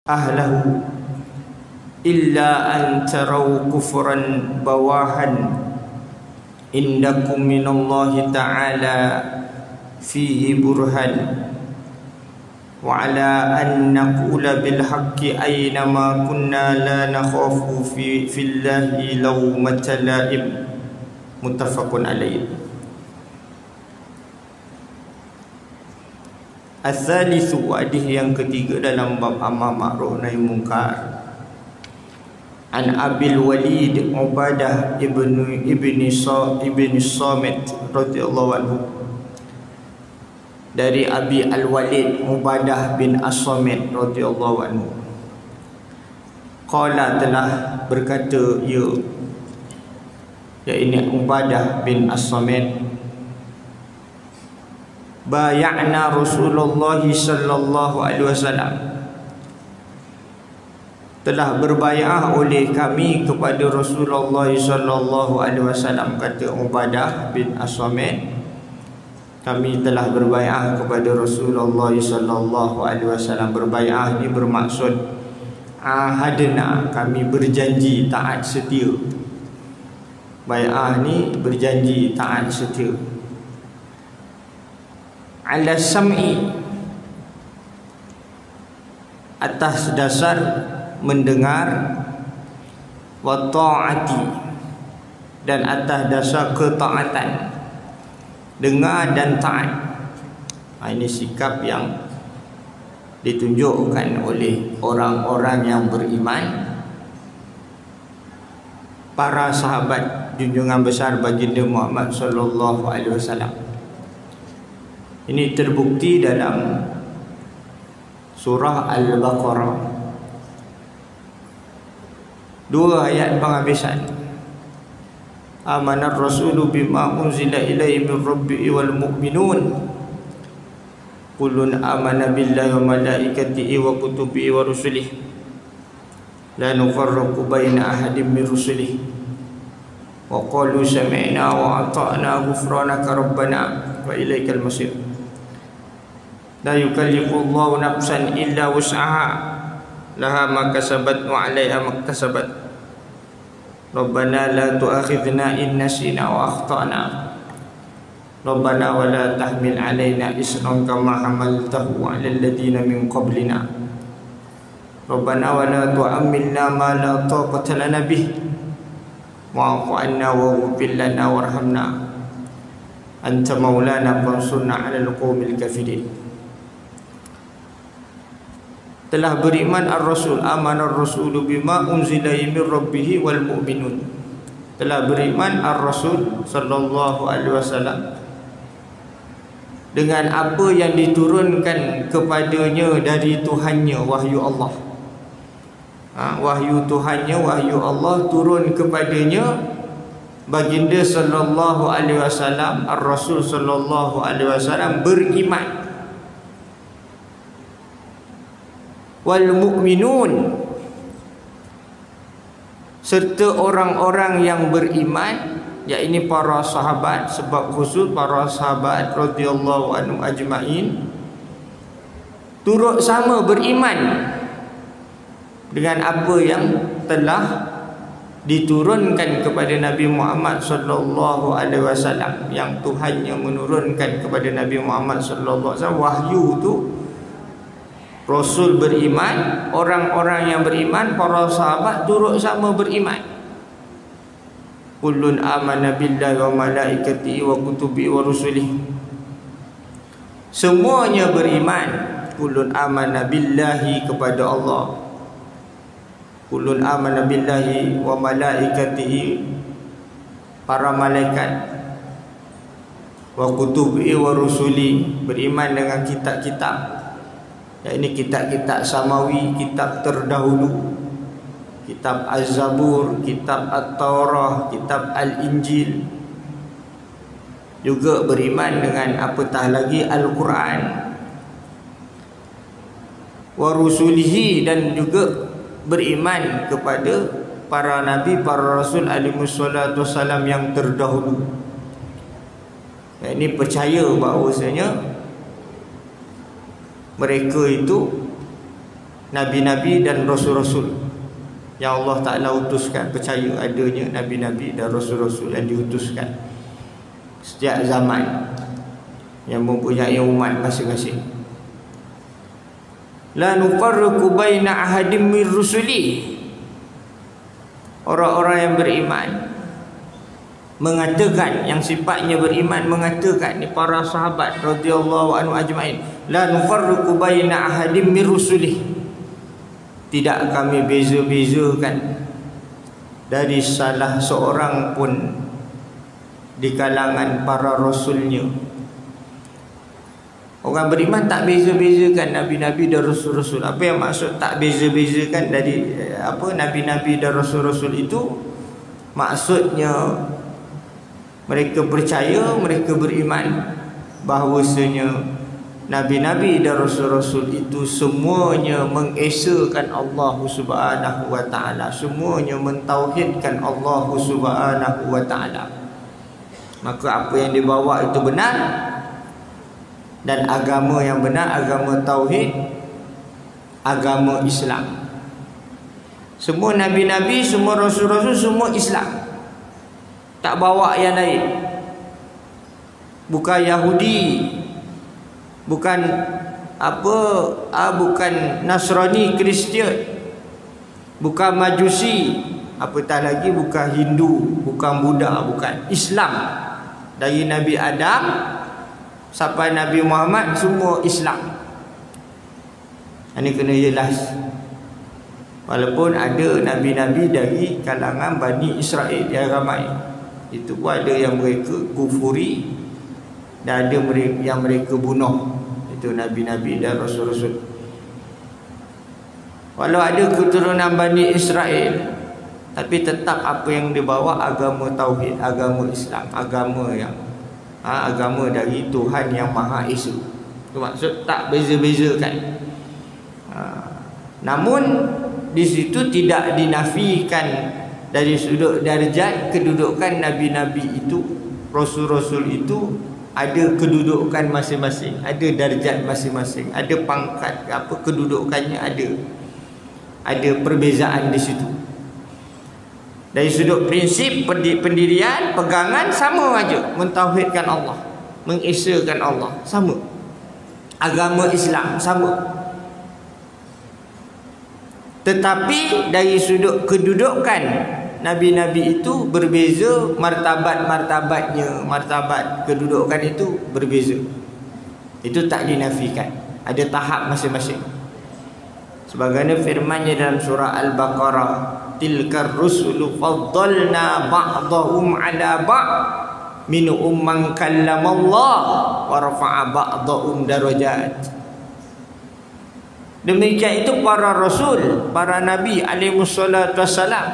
ahlahu illa an taraw kufran bawahan indakum minallahi ta'ala fihi burhan wa ala an naqula bil haqqi aynama kunna la nakhafu fillahi lawmata la'im. Muttafaqun alaih. Al-thalithu, hadis yang ketiga dalam bab amar ma'ruf nahi munkar. An Abil Walid Ubadah ibni Samit radhiyallahu anhu, dari Abi Al-Walid Ubadah bin As-Samit radhiyallahu anhu, qala, telah berkata ini Ubadah bin As-Samit, bay'ana Rasulullah sallallahu alaihi wasallam, telah berbai'ah oleh kami kepada Rasulullah sallallahu alaihi wasallam. Kata Ubadah bin As-Samit, kami telah berbai'ah kepada Rasulullah sallallahu alaihi wasallam. Berbai'ah ini bermaksud ahadna, kami berjanji taat setia. Bai'ah ni berjanji taat setia. Ala sam'i, atas dasar mendengar, wa ta'ati, dan atas dasar ketaatan. Dengar dan taat. Ini sikap yang ditunjukkan oleh orang-orang yang beriman, para sahabat junjungan besar baginda Muhammad sallallahu alaihi wasallam. Ini terbukti dalam surah Al-Baqarah, 2 ayat penghabisan. Amanar rasulu bima unzila ilaihi min rabbihi wal mu'minun kullun amana billahi wa malaikatihi wa kutubihi wa rusulihi la nufarriqu baina ahadin min rusulihi wa qalu sami'na wa ata'na ghufranaka rabbana wa ilaikal masir. La yukallifullahu nafsan illa wus'aha laha ma kasabat wa 'alaiha ma kasabat. Rabbana la tu'akhidhna in nasina wa akhtana. Rabbana wa la tahmil 'alaina isran kama hamaltahu 'alal ladzina min qablina. Rabbana wa la tu'ammilna ma la taqata lana bih. Wa'fu 'anna waghfir lana warhamna. Anta maulana fansurna 'alal qaumil kafirin. Telah beriman ar-rasul, amanar rasulu bima unzila min rabbih wal mu'minun. Telah beriman ar-rasul sallallahu alaihi wasallam dengan apa yang diturunkan kepadanya dari Tuhannya, wahyu Allah. Wahyu Tuhannya, wahyu Allah turun kepadanya baginda sallallahu alaihi wasallam, ar-rasul sallallahu alaihi wasallam beriman. Wal mu'minun, serta orang-orang yang beriman, yakni para sahabat, sebab khusus para sahabat radhiyallahu anhum ajma'in turut sama beriman dengan apa yang telah diturunkan kepada Nabi Muhammad sallallahu alaihi wasallam, yang Tuhannya menurunkan kepada Nabi Muhammad sallallahu alaihi wasallam. Wahyu tu Rasul beriman, orang-orang yang beriman, para sahabat turut sama beriman. Kullun amana billahi wa malaikatihi wa kutubihi wa rusulihi. Semuanya beriman. Kullun amana billahi, kepada Allah. Kullun amana billahi wa malaikatihi, para malaikat. Wa kutubihi wa rusuli, beriman dengan kitab-kitab. Ini kitab-kitab samawi, kitab terdahulu, kitab Az-Zabur, kitab At-Taurah, kitab Al-Injil. Juga beriman dengan apatah lagi Al-Quran. Wa rusulihi, dan juga beriman kepada para nabi, para rasul alaihi wassalatu wassalam yang terdahulu. Ini percaya bahawasanya mereka itu nabi-nabi dan rasul-rasul yang Allah Ta'ala utuskan. Percaya adanya nabi-nabi dan rasul-rasul yang diutuskan setiap zaman yang mempunyai umat masing-masing. La nufarriqu baina ahadim min rusuli. Orang-orang yang beriman mengatakan, yang sifatnya beriman mengatakan, ni para sahabat radhiyallahu anhu ajmain, la nufarriqu baina ahadim min rusuli. Tidak kami beza-bezakan dari salah seorang pun di kalangan para rasulnya. Orang beriman tak beza-bezakan nabi-nabi dan rasul-rasul. Apa yang maksud tak beza-bezakan dari nabi-nabi dan rasul-rasul itu? Maksudnya mereka percaya, mereka beriman bahawasanya nabi-nabi dan rasul-rasul itu semuanya mengesakan Allah Subhanahu wa taala, semuanya mentauhidkan Allah Subhanahu wa taala. Maka apa yang dibawa itu benar, dan agama yang benar, agama tauhid, agama Islam. Semua nabi-nabi, semua rasul-rasul, semua Islam, tak bawa yang lain. Bukan Yahudi, bukan bukan Nasrani, Kristian, bukan Majusi, apatah lagi bukan Hindu, bukan Buddha, bukan. Islam. Dari Nabi Adam sampai Nabi Muhammad semua Islam. Ini kena jelas. Walaupun ada nabi-nabi dari kalangan Bani Israel yang ramai, itu pun ada yang mereka kufuri dan ada yang mereka bunuh. Itu nabi-nabi dan rasul-rasul. Walau ada keturunan Bani Israel, tapi tetap apa yang dibawa agama tauhid, agama Islam, agama yang agama dari Tuhan yang Maha Esa. Itu maksud tak beza-bezakan. Namun di situ tidak dinafikan dari sudut darjat kedudukan nabi-nabi itu, rasul-rasul itu ada kedudukan masing-masing, ada darjat masing-masing, ada pangkat kedudukannya ada perbezaan di situ. Dari sudut prinsip pendirian, pegangan sama aja, mentauhidkan Allah, mengesakan Allah, sama. Agama Islam sama. Tetapi dari sudut kedudukan nabi-nabi itu berbeza, martabat-martabatnya, martabat kedudukan itu berbeza. Itu tak dinafikan, ada tahap masing-masing. Sebagaimana firman-Nya dalam surah Al-Baqarah, tilkar rusulu faddalna ba'dahum 'ala ba'd minhum man kallamallah wa rafa'a ba'dahum darajat. Demikian itu para rasul, para nabi alaihi wassalatu wassalam,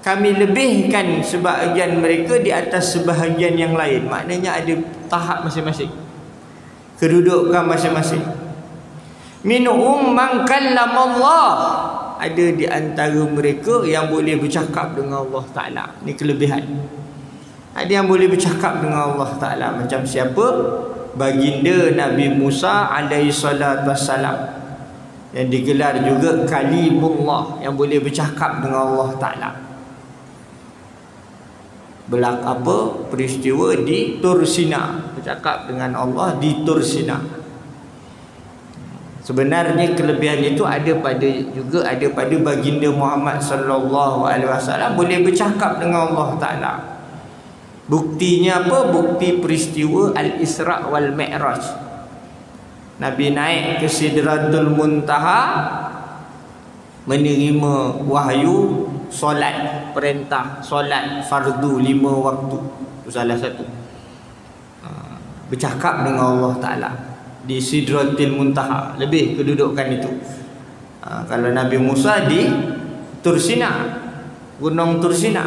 kami lebihkan sebahagian mereka di atas sebahagian yang lain. Maknanya ada tahap masing-masing, kedudukan masing-masing. Minhum man kallamallah, ada di antara mereka yang boleh bercakap dengan Allah Ta'ala. Ini kelebihan. Ada yang boleh bercakap dengan Allah Ta'ala. Macam siapa? Baginda Nabi Musa alaihi salatu wassalam, yang digelar juga Kalimullah, yang boleh bercakap dengan Allah Ta'ala. Peristiwa di Tur Sina, bercakap dengan Allah di Tur Sina. Sebenarnya kelebihan itu ada pada baginda Muhammad sallallahu alaihi wasallam, boleh bercakap dengan Allah Ta'ala. Buktinya apa? Bukti peristiwa Al-Isra' wal Mi'raj. Nabi naik ke Sidratul Muntaha, menerima wahyu solat, perintah solat fardu 5 waktu. Itu salah satu. Bercakap dengan Allah Ta'ala di Sidratul Muntaha, lebih kedudukan itu. Kalau Nabi Musa di Tur Sina, Gunung Tur Sina,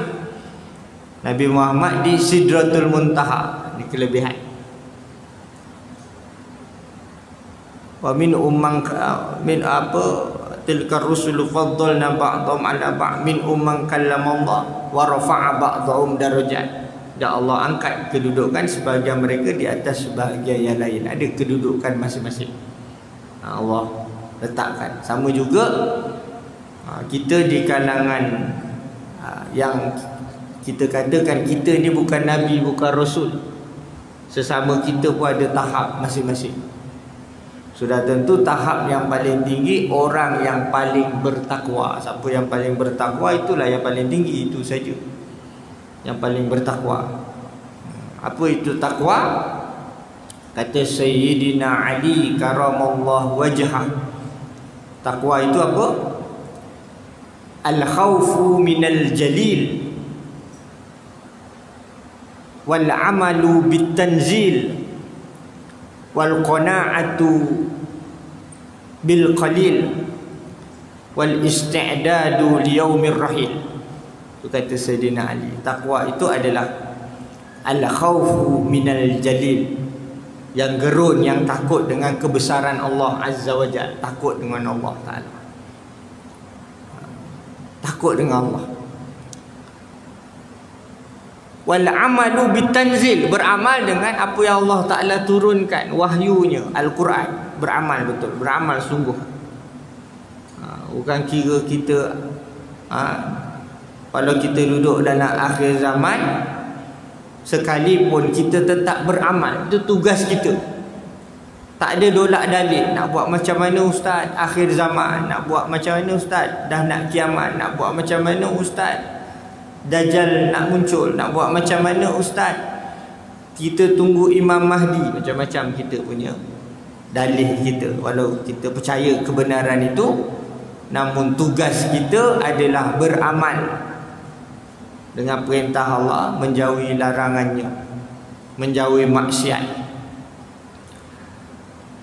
Nabi Muhammad di Sidratul Muntaha. Ini kelebihan. Wa min tilkar rusulu faddalna ba'dhum 'ala ba'd min umman kallamallah wa rafa'a ba'dhum darajat. Dan Allah angkat kedudukan sebahagian mereka di atas sebahagian yang lain. Ada kedudukan masing-masing. Allah letakkan. Sama juga kita di kalangan yang kita katakan kita ni bukan Nabi, bukan Rasul, sesama kita pun ada tahap masing-masing. Sudah tentu tahap yang paling tinggi orang yang paling bertakwa. Siapa yang paling bertakwa, itulah yang paling tinggi, itu saja yang paling bertakwa. Apa itu takwa? Kata Sayyidina Ali karamallahu wajhah, takwa itu apa? Al-khawfu minal jalil wal amalu bitanzil wal qana'atu bil qalil wal isti'dadu liyaumir rahil. Itu kata Sayyidina Ali. Takwa itu adalah al-khawfu minal jalil, yang gerun, yang takut dengan kebesaran Allah Azza wa Jalla, takut dengan Allah Ta'ala, takut dengan Allah. Wal amalu bitanzil, beramal dengan apa yang Allah Ta'ala turunkan, wahyunya, Al-Quran. Beramal betul, beramal sungguh. Bukan kira kita kalau kita duduk dalam akhir zaman sekalipun kita tetap beramal, itu tugas kita. Tak ada dolak dalil. Nak buat macam mana ustaz, akhir zaman. Nak buat macam mana ustaz, dah nak kiamat. Nak buat macam mana ustaz, Dajjal nak muncul. Nak buat macam mana ustaz, kita tunggu Imam Mahdi. Macam-macam kita punya dalih kita. Walau kita percaya kebenaran itu, namun tugas kita adalah beramal dengan perintah Allah, menjauhi larangannya, menjauhi maksiat.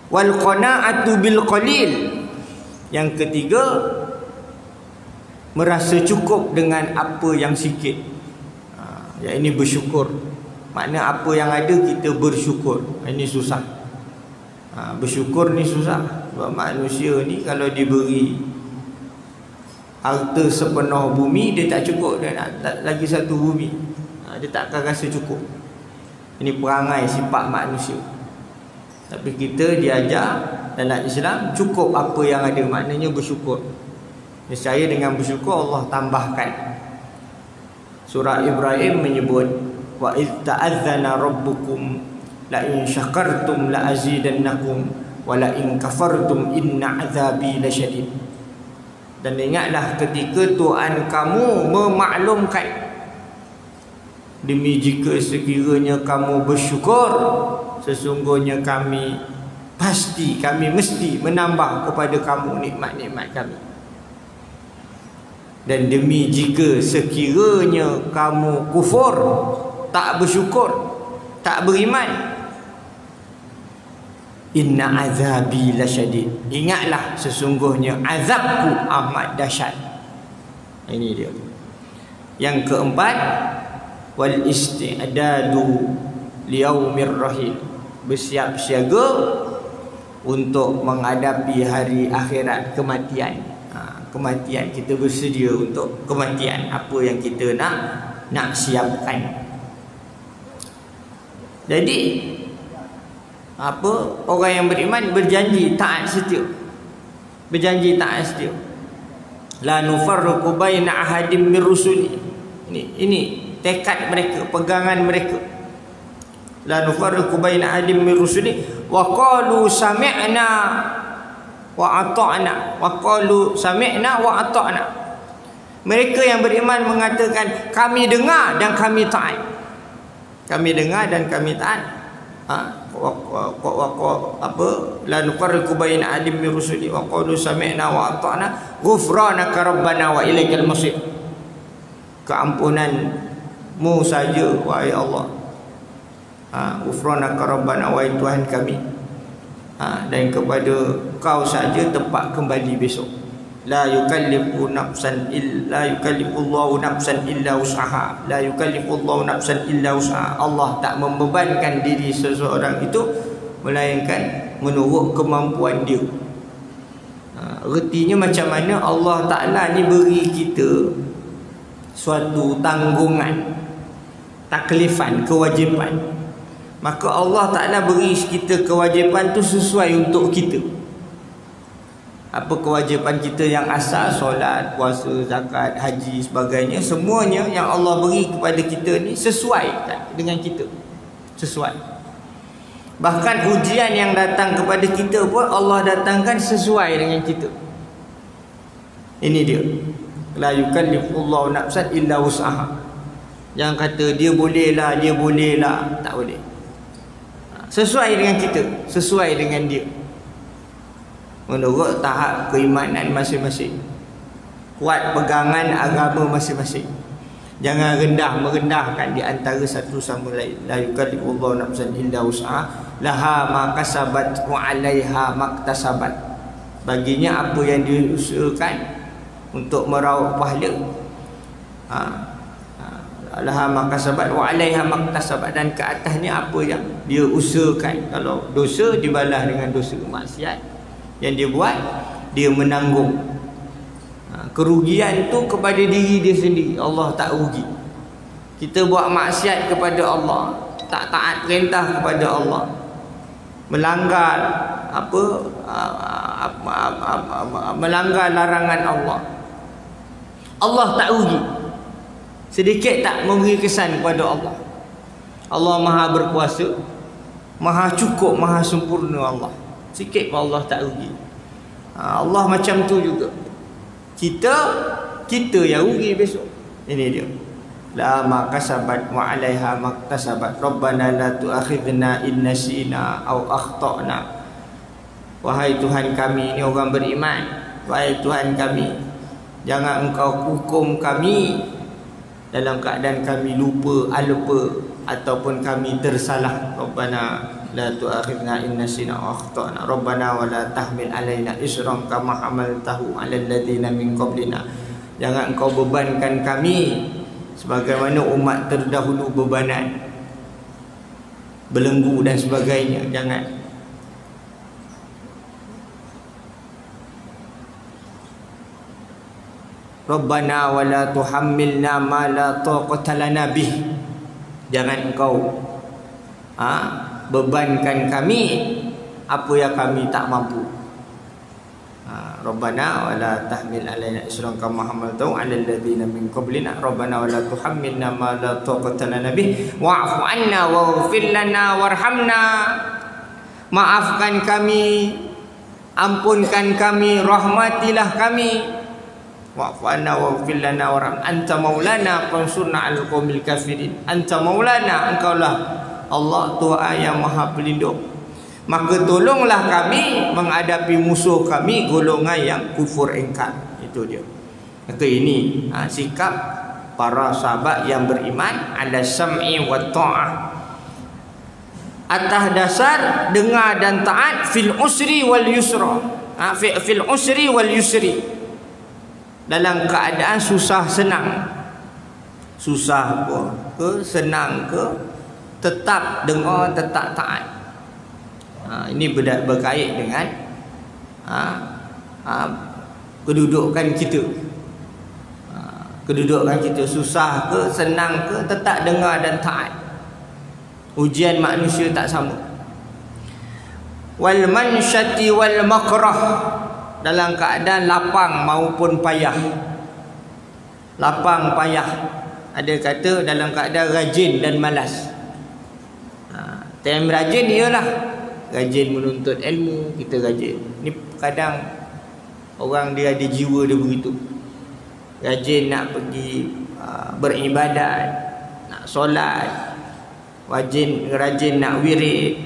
Wal qana'atu bil qalil, yang ketiga, merasa cukup dengan apa yang sikit. Yang ini bersyukur. Makna apa yang ada kita bersyukur. Ini susah. Bersyukur ni susah. Sebab manusia ni kalau diberi harta sepenuh bumi, dia tak cukup, dia nak lagi satu bumi. Dia tak akan rasa cukup. Ini perangai sifat manusia. Tapi kita diajar dalam Islam, cukup apa yang ada, maknanya bersyukur. Nescaya dengan bersyukur Allah tambahkan. Surah Ibrahim menyebut, wa idh ta'adzana rabbukum la in syakartum la azidannakum wa la in kafartum inna azabi lasyadid. Dan ingatlah ketika Tuhan kamu memaklumkan, demi jika sekiranya kamu bersyukur, sesungguhnya kami pasti, kami mesti menambah kepada kamu nikmat-nikmat kami. Dan demi jika sekiranya kamu kufur, tak bersyukur, tak beriman, inna azabi lasyadid, ingatlah sesungguhnya azabku amat dahsyat. Ini dia. Yang keempat, wal isti'dadu liyaumir rahil, bersiap siaga untuk menghadapi hari akhirat, kematian. Kematian, kita bersedia untuk kematian, apa yang kita nak siapkan. Jadi apa, orang yang beriman berjanji taat setia, berjanji taat setia. La nufarriqu baina ahadim min rusuli. Ini tekad mereka, pegangan mereka. La nufarriqu baina ahadim min rusuli wa qalu sami'na wa ata'na, wa qalu sami'na wa ata'na. Mereka yang beriman mengatakan kami dengar dan kami taat. Kami dengar dan kami taat. Apa? La nufarriqu baina ahadin min rusuli wa qalu sami'na wa ata'na ghufranaka rabbana wa ilaikal masir. Keampunanmu saja wahai Allah. Ghufranaka rabbana wahai Tuhan kami. Dan kepada kau saja tempat kembali besok. La yukallifu nafsan illa yukallifullahu nafsan illa wus'aha. La yukallifullahu nafsan illa wus'aha. Allah tak membebankan diri seseorang itu melainkan menurut kemampuan dia. Ertinya macam mana Allah Ta'ala ni beri kita suatu tanggungan, taklifan, kewajipan. Maka Allah Ta'ala beri kita kewajipan tu sesuai untuk kita. apa kewajipan kita yang asal, solat, puasa, zakat, haji, sebagainya, semuanya yang Allah beri kepada kita ni sesuai dengan kita. Sesuai. Bahkan ujian yang datang kepada kita pun Allah datangkan sesuai dengan kita. Ini dia. La yukallifullahu nafsan illa wus'aha. Jangan kata dia boleh lah, tak boleh. Sesuai dengan kita, sesuai dengan dia, menurut tahap keimanan masing-masing, kuat pegangan agama masing-masing. Jangan merendahkan di antara satu sama lain. La yukallifullahu nafsan illa wus'aha, laha ma kasabat wa 'alaiha maktasabat. Baginya apa yang diusahakan untuk meraup pahala. Laha ma kasabat wa 'alaiha maktasabat, dan ke atasnya apa yang dia usahakan. Kalau dosa dibalas dengan dosa, maksiat yang dia buat dia menanggung. Kerugian tu kepada diri dia sendiri. Allah tak rugi. Kita buat maksiat kepada Allah, tak taat perintah kepada Allah, melanggar melanggar larangan Allah, Allah tak rugi. Sedikit tak memberi kesan kepada Allah. Allah Maha berkuasa, Maha cukup, Maha sempurna Allah. Sikit pun Allah tak rugi. Allah macam tu juga. Kita yang rugi besok. Ini dia. La ma kasabat wa 'alaiha maktasabat. Rabbana la tu'akhidna in nasina aw akhtana. Wahai Tuhan kami, ini orang beriman. Wahai Tuhan kami, jangan Engkau hukum kami dalam keadaan kami lupa, ataupun kami tersalah. Rabbana la tu'akhidna in nasina aw akhtana. Rabbana wa la tahmil alaina isran kama hamaltahu 'alal ladzina min qablina. Jangan Engkau bebankan kami sebagaimana umat terdahulu bebanan, belenggu dan sebagainya. Jangan. Rabbana wa la tuhammilna ma la taqata lana bih. Jangan Engkau bebankan kami apa yang kami tak mampu. Rabbana wa la tahmil alaina isran kama hamaltahu 'alal ladzina min qablina. Rabbana wa la tuhammilna ma la taqata lana bih wa'fu 'anna waghfir lana warhamna. Maafkan kami, ampunkan kami, rahmatilah kami. Wa'fu 'anna waghfir lana warhamna anta maulana fansurna 'alal qaumil kafirin. Anta maulana, Engkaulah Allah Tuhan yang Maha Pelindung, maka tolonglah kami menghadapi musuh kami, golongan yang kufur ingkar. Itu dia. Maka ini sikap para sahabat yang beriman, ala sam'i wa ta'ah, atas dasar dengar dan taat, fil usri wal yusra, fil usri wal yusri, dalam keadaan susah senang. Susah ke senang ke, tetap dengar, tetap taat. Ini berkait dengan kedudukan kita. Kedudukan kita susah ke senang ke, tetap dengar dan taat. Ujian manusia tak sama. Wal mansyati wal makrah, dalam keadaan lapang maupun payah. Lapang payah, ada kata dalam keadaan rajin dan malas. Time rajin ialah rajin menuntut ilmu, kita rajin. Ni kadang orang dia ada jiwa dia begitu. Rajin nak pergi beribadat, nak solat, rajin nak wirid,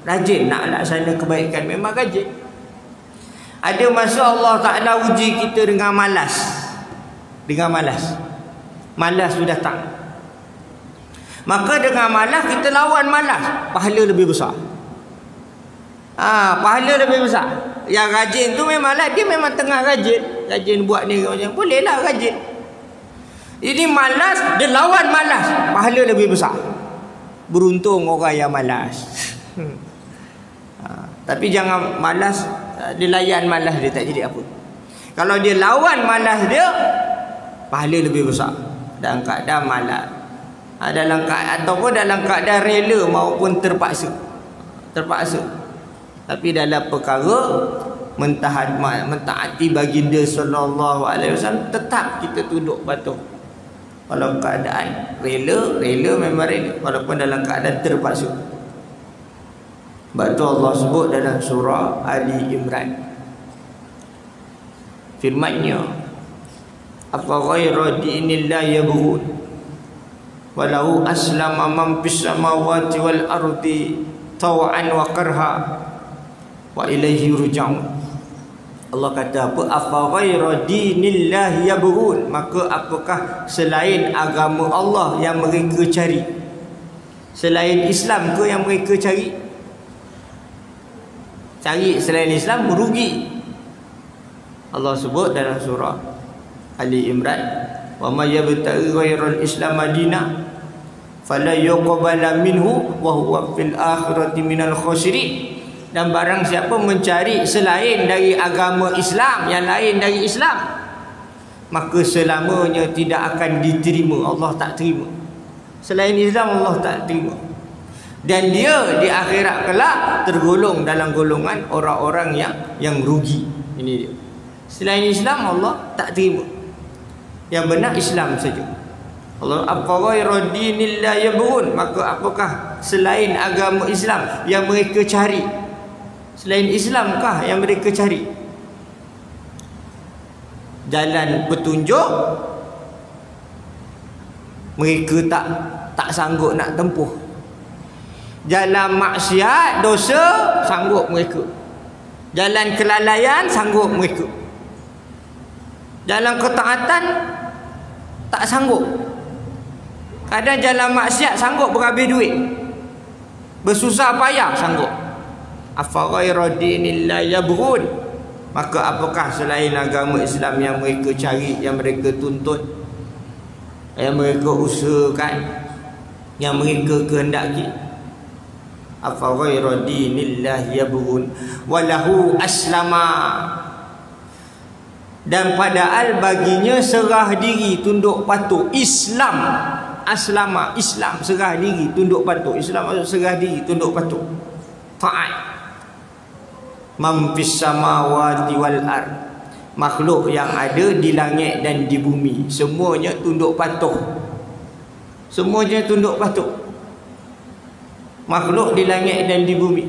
rajin nak laksana kebaikan, memang rajin. Ada masa Allah Ta'ala uji kita dengan malas. Dengan malas. Malas tu datang. Maka dengan malas kita lawan malas, pahala lebih besar. Pahala lebih besar. Yang rajin tu memanglah dia memang tengah rajin buat ni macam bolehlah rajin. Ini malas, dia lawan malas, pahala lebih besar. Beruntung orang yang malas. Tapi jangan malas, dia layan malas dia tak jadi apa. Kalau dia lawan malas dia, pahala lebih besar. Dalam keadaan malas, ataupun dalam keadaan rela maupun terpaksa. Tapi dalam perkara mentaati baginda sallallahu alaihi wasallam, tetap kita tunduk patuh. Kalau keadaan rela memang rela, walaupun dalam keadaan terpaksa. Sebab tu Allah sebut dalam surah Ali Imran, firman-Nya, afa ghaira dinillahi yabghun walau aslama man fis samawati wal ardi taw'an wa karha wa ilaihi yurja'un. Allah kata apa? Afa ghaira dinillahi yabghun, maka apakah selain agama Allah yang mereka cari? Selain Islam ke yang mereka cari? Cari selain Islam merugi. Allah sebut dalam surah Ali Imran, wa may yabtaghi ghairal islam madina fala yuqbala minhu wa huwa fil akhirati minal khasirin. Dan barang siapa mencari selain dari agama Islam, yang lain dari Islam, maka selamanya tidak akan diterima. Allah tak terima. Selain Islam Allah tak terima. Dan dia di akhirat kelak tergolong dalam golongan orang-orang yang rugi. Ini dia. Selain Islam Allah tak terima. Yang benar Islam saja. Allah apa ghairu dinillahi yabghun, maka apakah selain agama Islam yang mereka cari? Selain Islamkah yang mereka cari? Jalan petunjuk mereka tak sanggup nak tempuh. Jalan maksiat, dosa, sanggup mereka. Jalan kelalaian, sanggup mereka. Jalan ketaatan, tak sanggup. Kadang jalan maksiat sanggup berhabis duit, bersusah payah sanggup. Afa ghaira dinillahi yabghun, maka apakah selain agama Islam yang mereka cari, yang mereka tuntut, yang mereka usahakan, yang mereka kehendaki? Afa ghaira dinillahi yabghun walahu aslama, dan padahal baginya serah diri, tunduk patuh. Islam, aslama, Islam, serah diri, tunduk patuh. Islam maksud serah diri, tunduk patuh, taat. Man fis samawati wal ard, makhluk yang ada di langit dan di bumi, semuanya tunduk patuh. Semuanya tunduk patuh. Makhluk di langit dan di bumi.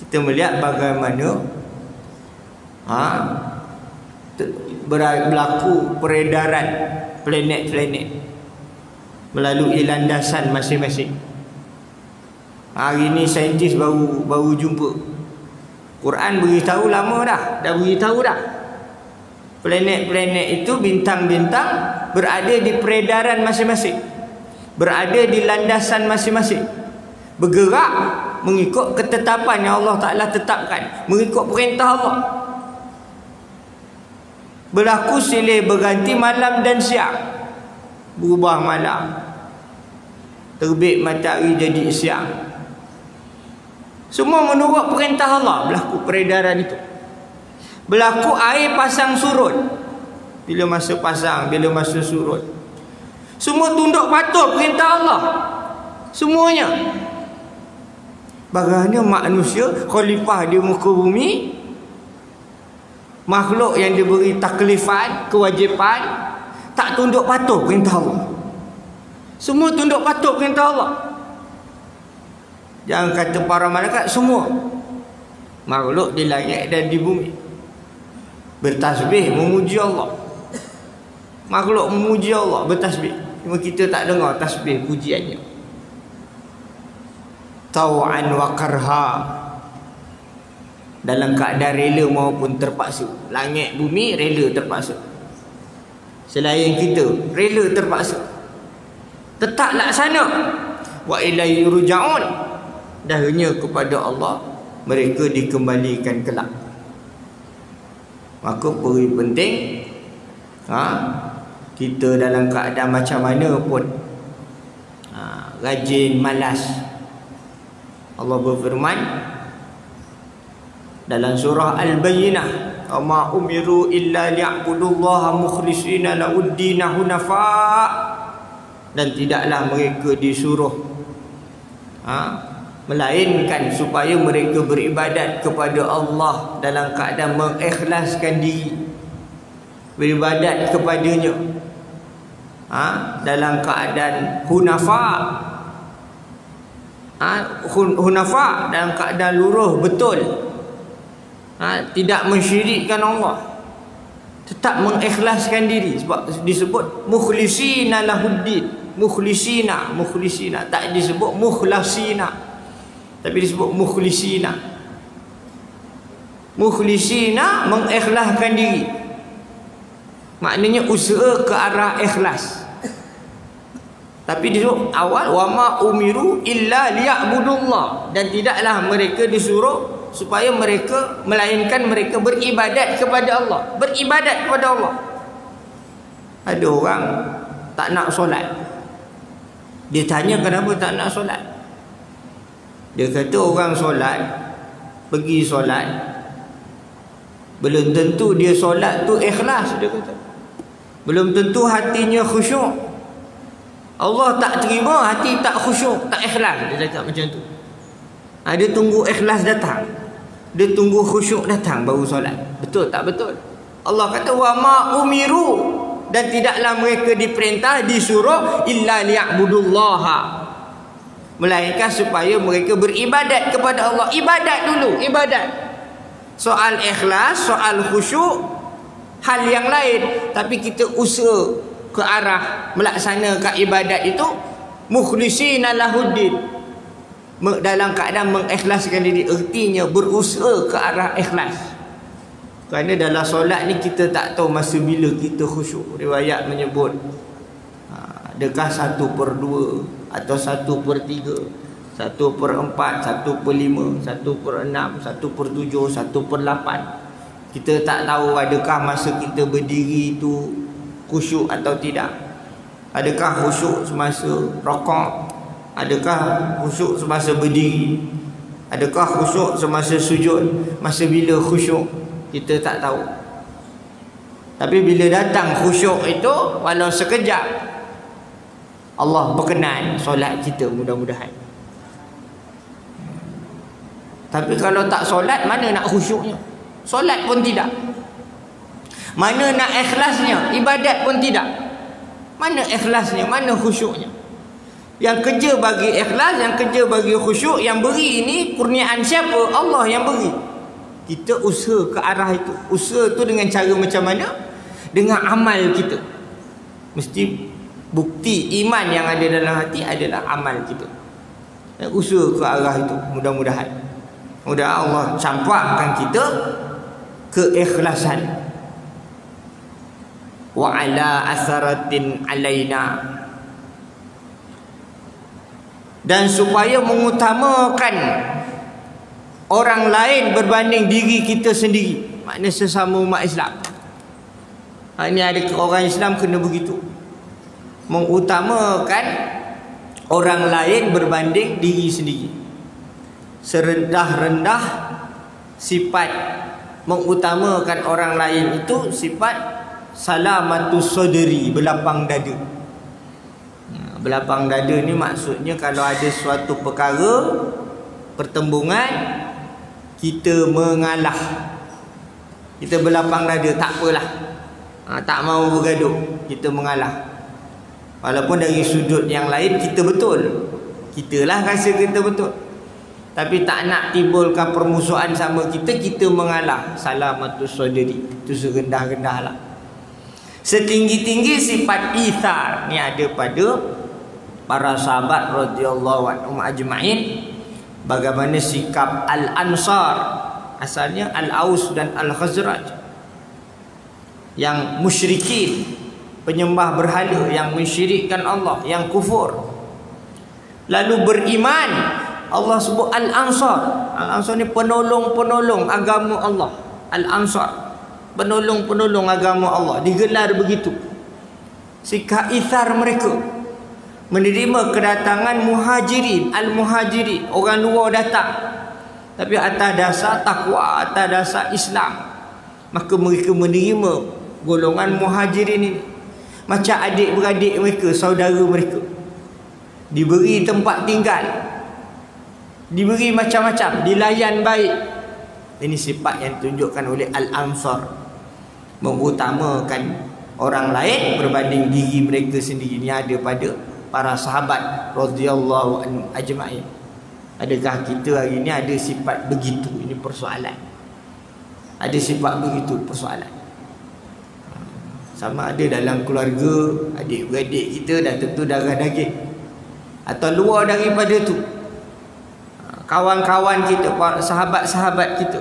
Kita melihat bagaimana berlaku peredaran planet-planet melalui landasan masing-masing. Hari ini saintis baru jumpa. Quran beritahu lama dah beritahu dah. Planet-planet itu, bintang-bintang berada di peredaran masing-masing, berada di landasan masing-masing, bergerak mengikut ketetapan yang Allah Ta'ala tetapkan, mengikut perintah Allah. Berlaku silih berganti malam dan siang, berubah malam, terbit matahari jadi siang. Semua menurut perintah Allah berlaku peredaran itu. Berlaku air pasang surut, bila masa pasang, bila masa surut. Semua tunduk patuh perintah Allah, semuanya. Bagaimana manusia, khalifah di muka bumi, makhluk yang diberi taklifan, kewajipan, tak tunduk patuh perintah Allah? Semua tunduk patuh perintah Allah. Jangan kata para malaikat, semua makhluk di langit dan di bumi bertasbih memuji Allah. Makhluk memuji Allah, bertasbih. Cuma kita tak dengar tasbih pujiannya. Taw'an wa karha, dalam keadaan rela maupun terpaksa. Langit bumi rela terpaksa. Selain kita rela terpaksa, tetap laksana. Wa ilaihi yurja'un, dan hanya kepada Allah mereka dikembalikan kelak. Maka perlu penting kita dalam keadaan macam mana pun rajin malas. Allah berfirman dalam surah Al-Bayyinah, "Wa umiru illa liya'budullaha mukhlishina lahud-din hunafa", dan tidaklah mereka disuruh melainkan supaya mereka beribadat kepada Allah dalam keadaan mengikhlaskan diri, beribadat kepadanya dalam keadaan hunafa, hunafa dalam keadaan luruh betul, tidak mensyirikkan Allah, tetap mengikhlaskan diri. Sebab disebut mukhlisina lahuddin, mukhlisina tak disebut mukhlasina, tapi disebut mukhlisina. Mukhlisina mengikhlaskan diri, maknanya usaha ke arah ikhlas. Tapi disebut awal wama umiru illa liya'budullah, dan tidaklah mereka disuruh supaya mereka, melainkan mereka beribadat kepada Allah, beribadat kepada Allah. Ada orang tak nak solat, dia tanya kenapa tak nak solat. Dia kata orang solat, pergi solat, belum tentu dia solat tu ikhlas. Dia kata belum tentu hatinya khusyuk. Allah tak terima hati tak khusyuk, tak ikhlas. Dia cakap macam tu. Dia tunggu ikhlas datang, dia tunggu khusyuk datang baru solat. Betul tak betul? Allah kata wa ma umiru, dan tidaklah mereka diperintah, disuruh illa liya'budullaha, melainkan supaya mereka beribadat kepada Allah. Ibadat dulu, ibadat. Soal ikhlas, soal khusyuk, hal yang lain. Tapi kita usaha ke arah melaksanakan ibadat itu mukhlisina lahuddin, dalam keadaan mengikhlaskan diri. Artinya berusaha ke arah ikhlas. Kerana dalam solat ni kita tak tahu masa bila kita khusyuk. Riwayat menyebut adakah 1/2 atau 1/3, 1/4, 1/5, 1/6, 1/7, 1/8. Kita tak tahu adakah masa kita berdiri itu khusyuk atau tidak. Adakah khusyuk semasa rakaat, adakah khusyuk semasa berdiri, adakah khusyuk semasa sujud. Masa bila khusyuk kita tak tahu. Tapi bila datang khusyuk itu, walau sekejap, Allah berkenan solat kita mudah-mudahan. Tapi kalau tak solat, mana nak khusyuknya? Solat pun tidak. Mana nak ikhlasnya? Ibadat pun tidak. Mana ikhlasnya? Mana khusyuknya? Yang kerja bagi ikhlas, yang kerja bagi khusyuk, yang beri ini kurniaan siapa? Allah yang beri. Kita usaha ke arah itu. Usaha tu dengan cara macam mana? Dengan amal kita. Mesti bukti iman yang ada dalam hati adalah amal kita. Dan usaha ke arah itu, mudah-mudahan. Mudah Allah campakkan kita keikhlasan. Wa ala asaratin alaina, dan supaya mengutamakan orang lain berbanding diri kita sendiri. Maknanya sesama umat Islam. Ini ada orang Islam kena begitu, mengutamakan orang lain berbanding diri sendiri. Serendah-rendah sifat mengutamakan orang lain itu sifat salamatus sadri, berlapang dada. Berlapang dada ni maksudnya kalau ada suatu perkara, pertembungan, kita mengalah, kita berlapang dada, tak apalah, tak mau bergaduh, kita mengalah. Walaupun dari sudut yang lain kita betul, kitalah rasa kita betul, tapi tak nak timbulkan permusuhan sama kita, kita mengalah. Salamatus sadri, itu serendah-rendahlah. Setinggi-tinggi sifat ithar ni ada pada para sahabat radhiyallahu anhum ajma'in. Bagaimana sikap Al-Ansar, asalnya Al-Aus dan Al-Khazraj, yang musyrikin, penyembah berhala, yang mensyirikkan Allah, yang kufur, lalu beriman. Allah sebut Al-Ansar. Al-Ansar ni penolong-penolong agama Allah. Al-Ansar, penolong-penolong agama Allah, digelar begitu. Sikap ithar mereka, menerima kedatangan muhajirin, al-muhajirin, orang luar datang, tapi atas dasar takwa, atas dasar Islam. Maka mereka menerima golongan muhajirin ini macam adik-beradik mereka, saudara mereka. Diberi tempat tinggal, diberi macam-macam, dilayan baik. Ini sifat yang ditunjukkan oleh Al-Ansar, mengutamakan orang lain berbanding diri mereka sendiri. Ini ada pada para sahabat radhiyallahu anhum ajma'in. Adakah kita hari ini ada sifat begitu? Ini persoalan. Ada sifat begitu, persoalan. Sama ada dalam keluarga, adik-beradik kita dah tentu darah daging, atau luar daripada tu, kawan-kawan kita, sahabat-sahabat kita,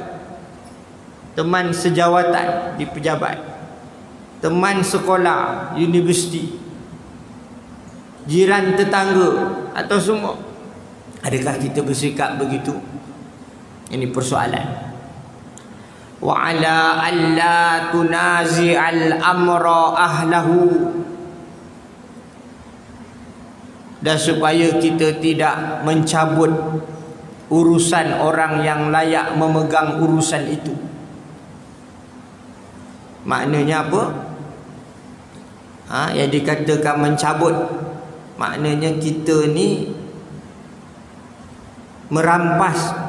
teman sejawatan di pejabat, teman sekolah, universiti, jiran tetangga, atau semua. Adakah kita bersikap begitu? Ini persoalan. Wa ala alla tunazi'al amra ahlahu, dan supaya kita tidak mencabut urusan orang yang layak memegang urusan itu. Maknanya apa? Yang dikatakan mencabut, maknanya kita ni merampas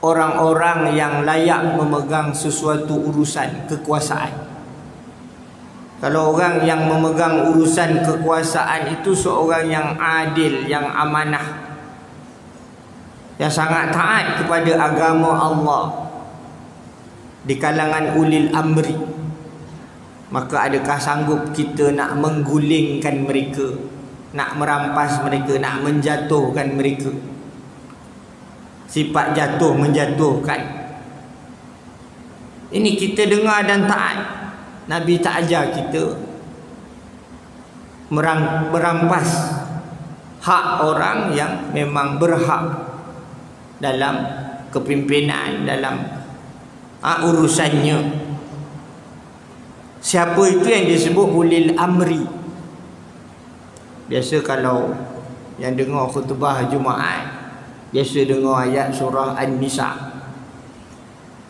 orang-orang yang layak memegang sesuatu urusan kekuasaan. Kalau orang yang memegang urusan kekuasaan itu seorang yang adil, yang amanah, yang sangat taat kepada agama Allah di kalangan ulil amri, maka adakah sanggup kita nak menggulingkan mereka, nak merampas mereka, nak menjatuhkan mereka? Sifat jatuh menjatuhkan, ini kita dengar dan taat. Nabi tak ajar kita merampas hak orang yang memang berhak dalam kepimpinan, dalam urusannya. Siapa itu yang disebut ulil amri? Biasa kalau yang dengar khutbah Jumaat, biasa dengar ayat surah An-Nisa.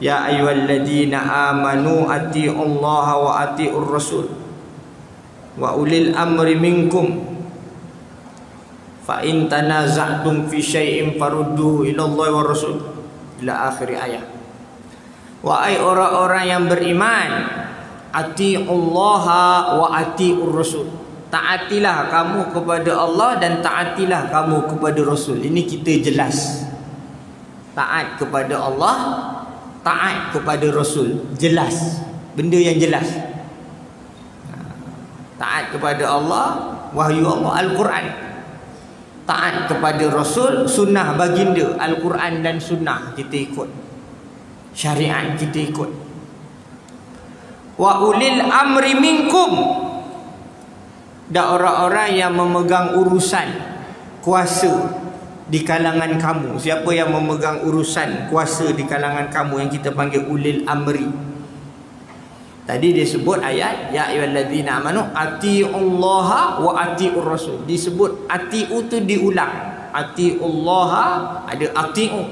Ya ayyuhalladzina amanu atiiullaha wa atiiur rasul wa ulil amri minkum fa in tanaza'tum fi syai'in farudduhu ila Allah wa rasul, ila akhir ayat. Wahai orang-orang yang beriman, atiiullaha wa atiiur rasul, taatilah kamu kepada Allah dan taatilah kamu kepada Rasul. Ini kita jelas. Taat kepada Allah, taat kepada Rasul. Jelas. Benda yang jelas. Taat kepada Allah, wahyu Allah, Al-Quran. Taat kepada Rasul, sunnah baginda, Al-Quran dan sunnah kita ikut. Syariat kita ikut. Wa ulil amri minkum, dan orang-orang yang memegang urusan kuasa di kalangan kamu. Siapa yang memegang urusan kuasa di kalangan kamu, yang kita panggil ulil amri. Tadi disebut ayat ya ayyuhalladzina amanu atiiullaha wa atiiur rasul. Disebut atiu tu diulang. Atiiullaha ada atiu,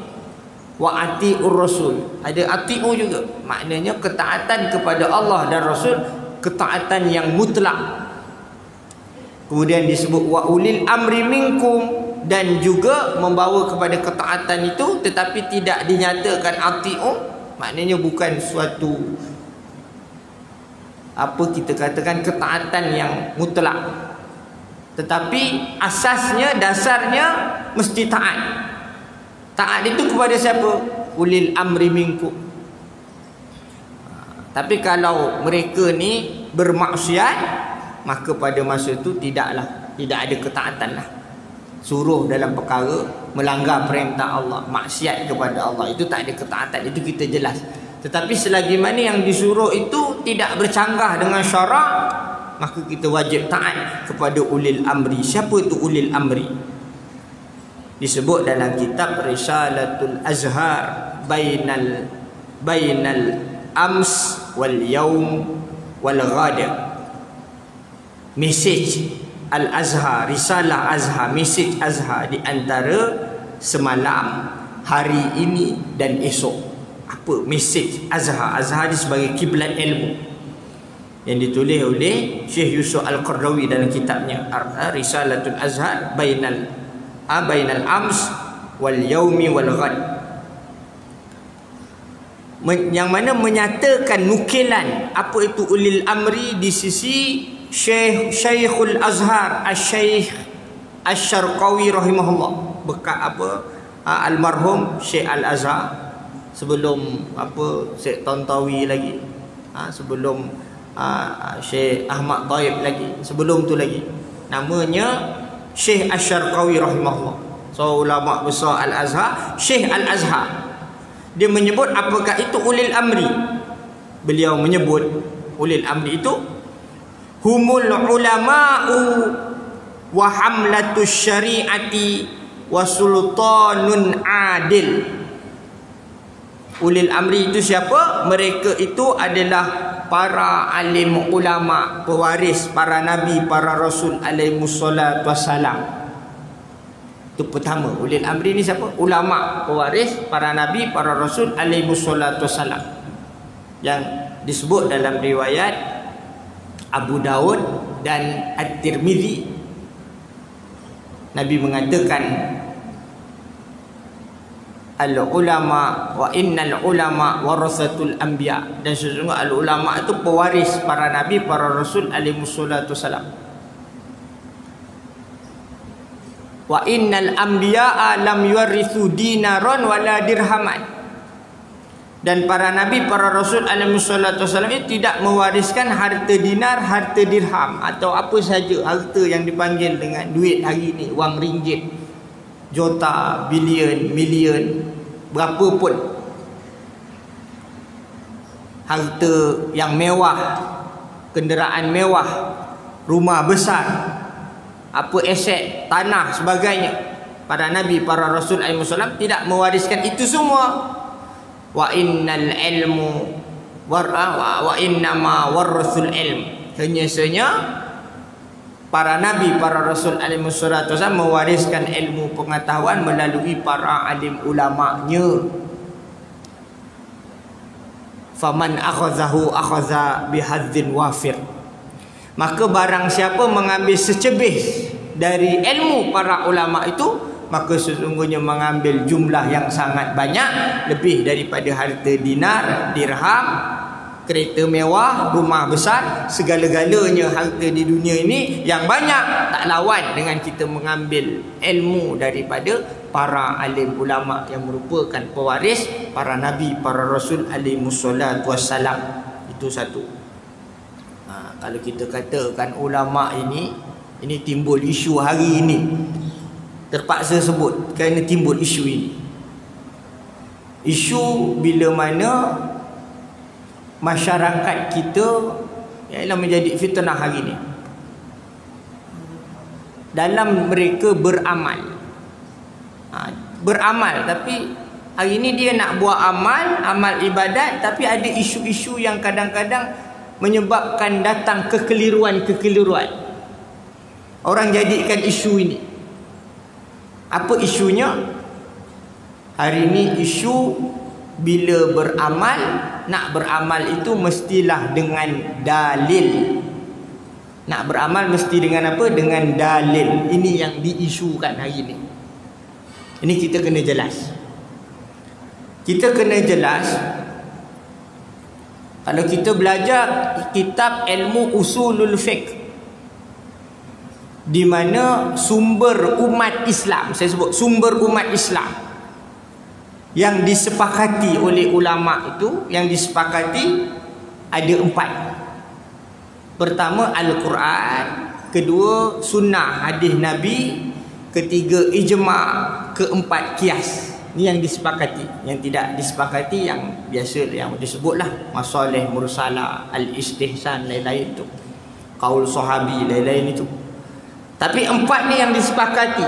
wa atiiur rasul ada atiu juga. Maknanya ketaatan kepada Allah dan Rasul, ketaatan yang mutlak. Kemudian disebut wa ulil amri minkum, dan juga membawa kepada ketaatan itu tetapi tidak dinyatakan atiu. Maknanya bukan suatu apa kita katakan ketaatan yang mutlak, tetapi asasnya, dasarnya mesti taat. Taat itu kepada siapa? Ulil amri minkum. Tapi kalau mereka ni bermaksiat, maka pada masa itu tidak ada ketaatan lah. Suruh dalam perkara melanggar perintah Allah, maksiat kepada Allah, itu tak ada ketaatan. Itu kita jelas. Tetapi selagi mana yang disuruh itu tidak bercanggah dengan syarak, maka kita wajib taat kepada ulil amri. Siapa itu ulil amri? Disebut dalam kitab Risalatul Azhar bainal ams wal yaum wal ghad. Mesej Al-Azhar, Risalah Azhar, mesej Azhar di antara semalam, hari ini dan esok. Apa mesej Azhar? Azhar ni sebagai kiblat ilmu, yang ditulis oleh Syekh Yusuf Al-Qardawi dalam kitabnya Risalatul Azhar bainal ams wal yaumi wal ghad, yang mana menyatakan nukilan apa itu ulil amri di sisi Syekhul Azhar Asy-Syaikh Asy-Syarqawi rahimahullah, bekas almarhum Syekh Al-Azhar, sebelum Syekh Tantawi lagi, sebelum Syekh Ahmad Taib lagi, sebelum tu lagi, namanya Syekh Asy-Syarqawi rahimahullah. So ulama besar Al-Azhar, Syekh Al-Azhar, dia menyebut apakah itu ulil amri. Beliau menyebut ulil amri itu humul ulama'u wa hamlatus syari'ati wa sultanun adil. Ulil amri itu siapa? Mereka itu adalah para alim ulama, pewaris para nabi, para rasul alaihi wassalatu wassalam. Itu pertama, ulil amri ni siapa? Ulama, pewaris para nabi, para rasul alaihi wassalatu wassalam, yang disebut dalam riwayat Abu Daud dan At-Tirmidzi. Nabi mengatakan al-ulama wa innal ulama warasatul anbiya, dan sesungguhnya al-ulama itu pewaris para nabi, para rasul alaihi wassalatu wassalam. Wa innal anbiya lam yurithu dinaron wala dirhaman, dan para nabi, para rasul alaihi wassalatu wassalam itu tidak mewariskan harta dinar, harta dirham, atau apa saja harta yang dipanggil dengan duit hari ini, wang ringgit, juta, bilion, milion, berapa pun harta yang mewah, kenderaan mewah, rumah besar, apa aset, tanah, sebagainya. Para nabi, para rasul alaihi wasallam tidak mewariskan itu semua. Wa innal ilmu wa innama warasul ilm, hanya para nabi, para rasul alaihi wasallam mewariskan ilmu pengetahuan melalui para alim ulamanya. Faman akhazahu akhaza bihadzin wafir, maka barang siapa mengambil secebis dari ilmu para ulama itu, maka sesungguhnya mengambil jumlah yang sangat banyak, lebih daripada harta dinar, dirham, kereta mewah, rumah besar, segala-galanya harta di dunia ini yang banyak tak lawan dengan kita mengambil ilmu daripada para alim ulama yang merupakan pewaris para nabi, para rasul alaihi wassalatu wassalam. Itu satu. Kalau kita katakan ulama ini timbul isu hari ini, terpaksa sebut kerana timbul isu ini. Isu bila mana masyarakat kita ialah menjadi fitnah hari ini dalam mereka beramal. Beramal, tapi hari ini dia nak buat amal ibadat, tapi ada isu-isu yang kadang-kadang menyebabkan datang kekeliruan. Orang jadikan isu ini. Apa isunya? Hari ini isu bila beramal, nak beramal itu mestilah dengan dalil. Nak beramal mesti dengan apa? Dengan dalil. Ini yang diisukan hari ini. Ini kita kena jelas. Kita kena jelas. Kalau kita belajar kitab ilmu usulul fiqh, di mana sumber umat Islam, saya sebut sumber umat Islam yang disepakati oleh ulama itu, yang disepakati ada 4. Pertama Al-Quran, kedua sunnah hadis Nabi, ketiga ijma', keempat qiyas. Ini yang disepakati. Yang tidak disepakati yang biasa yang disebutlah masalih mursalah, al-istihsan, lain-lain itu, qaul sahabi, lain-lain itu. Tapi 4 ni yang disepakati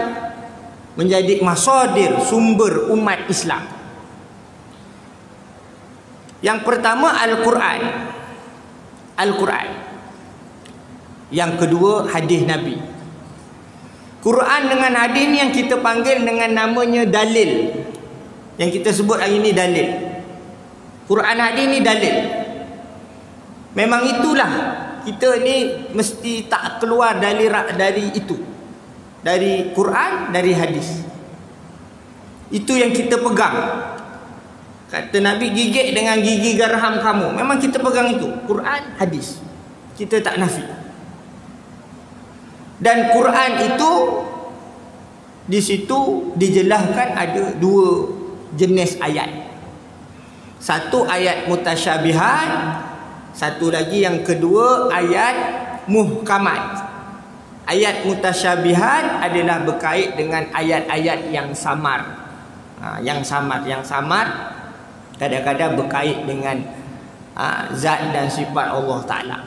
menjadi masadir sumber umat Islam. Yang pertama Al-Quran. Yang kedua hadis Nabi. Quran dengan hadis ni yang kita panggil dengan namanya dalil. Yang kita sebut hari ni dalil. Quran hadis ni dalil. Memang itulah, kita ni mesti tak keluar dari itu, dari Quran, dari hadis. Itu yang kita pegang. Kata Nabi, gigit dengan gigi geraham kamu. Memang kita pegang itu, Quran, hadis. Kita tak nafi. Dan Quran itu di situ dijelaskan ada dua jenis ayat. Satu ayat mutasyabihat, satu lagi yang kedua ayat muhkamat. Ayat mutasyabihat adalah berkait dengan ayat-ayat yang samar. Yang samar kadang-kadang berkait dengan zat dan sifat Allah Ta'ala.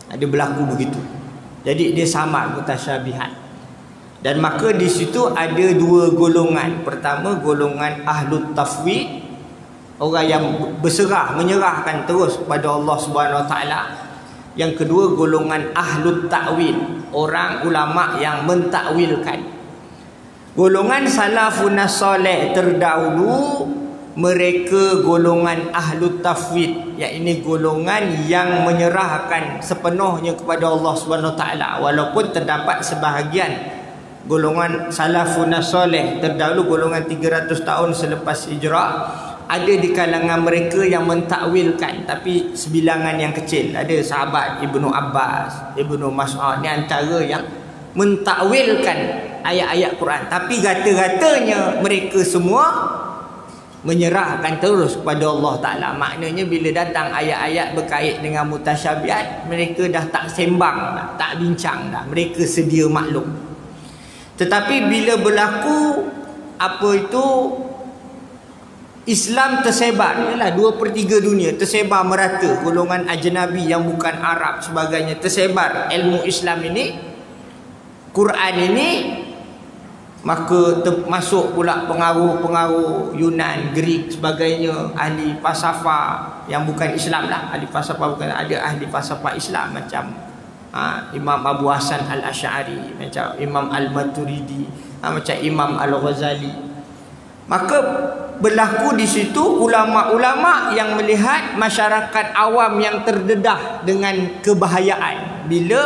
Ada berlaku begitu. Jadi dia samar, mutasyabihat. Dan maka di situ ada dua golongan. Pertama, golongan ahlut tafwid, orang yang berserah, menyerahkan terus kepada Allah Subhanahu Wa Ta'ala. Yang kedua, golongan ahlut ta'wil, orang ulama yang mentakwilkan. Golongan salafun salih terdahulu, mereka golongan ahlut tafwid, iaitu golongan yang menyerahkan sepenuhnya kepada Allah Subhanahu Wa Ta'ala. Walaupun terdapat sebahagian golongan salafun salih terdahulu, golongan 300 tahun selepas hijrah, ada di kalangan mereka yang mentakwilkan, tapi sebilangan yang kecil. Ada sahabat Ibnu Abbas, Ibnu Mas'ud, ni antara yang mentakwilkan ayat-ayat Quran. Tapi rata-ratanya mereka semua menyerahkan terus kepada Allah Ta'ala. Maknanya bila datang ayat-ayat berkait dengan mutasyabihat, mereka dah tak sembang dah, tak bincang dah, mereka sedia maklum. Tetapi bila berlaku apa itu, Islam tersebar, ialah 2/3 dunia tersebar merata, golongan ajnabi yang bukan Arab sebagainya tersebar ilmu Islam ini, Quran ini, maka masuk pula pengaruh-pengaruh Yunan, Greek sebagainya, ahli falsafah yang bukan Islam lah, ahli falsafah bukan, ada ahli falsafah Islam macam Imam Abu Hasan Al-Asy'ari, macam Imam Al-Maturidi, macam Imam Al-Ghazali. Maka berlaku di situ ulama-ulama yang melihat masyarakat awam yang terdedah dengan kebahayaan bila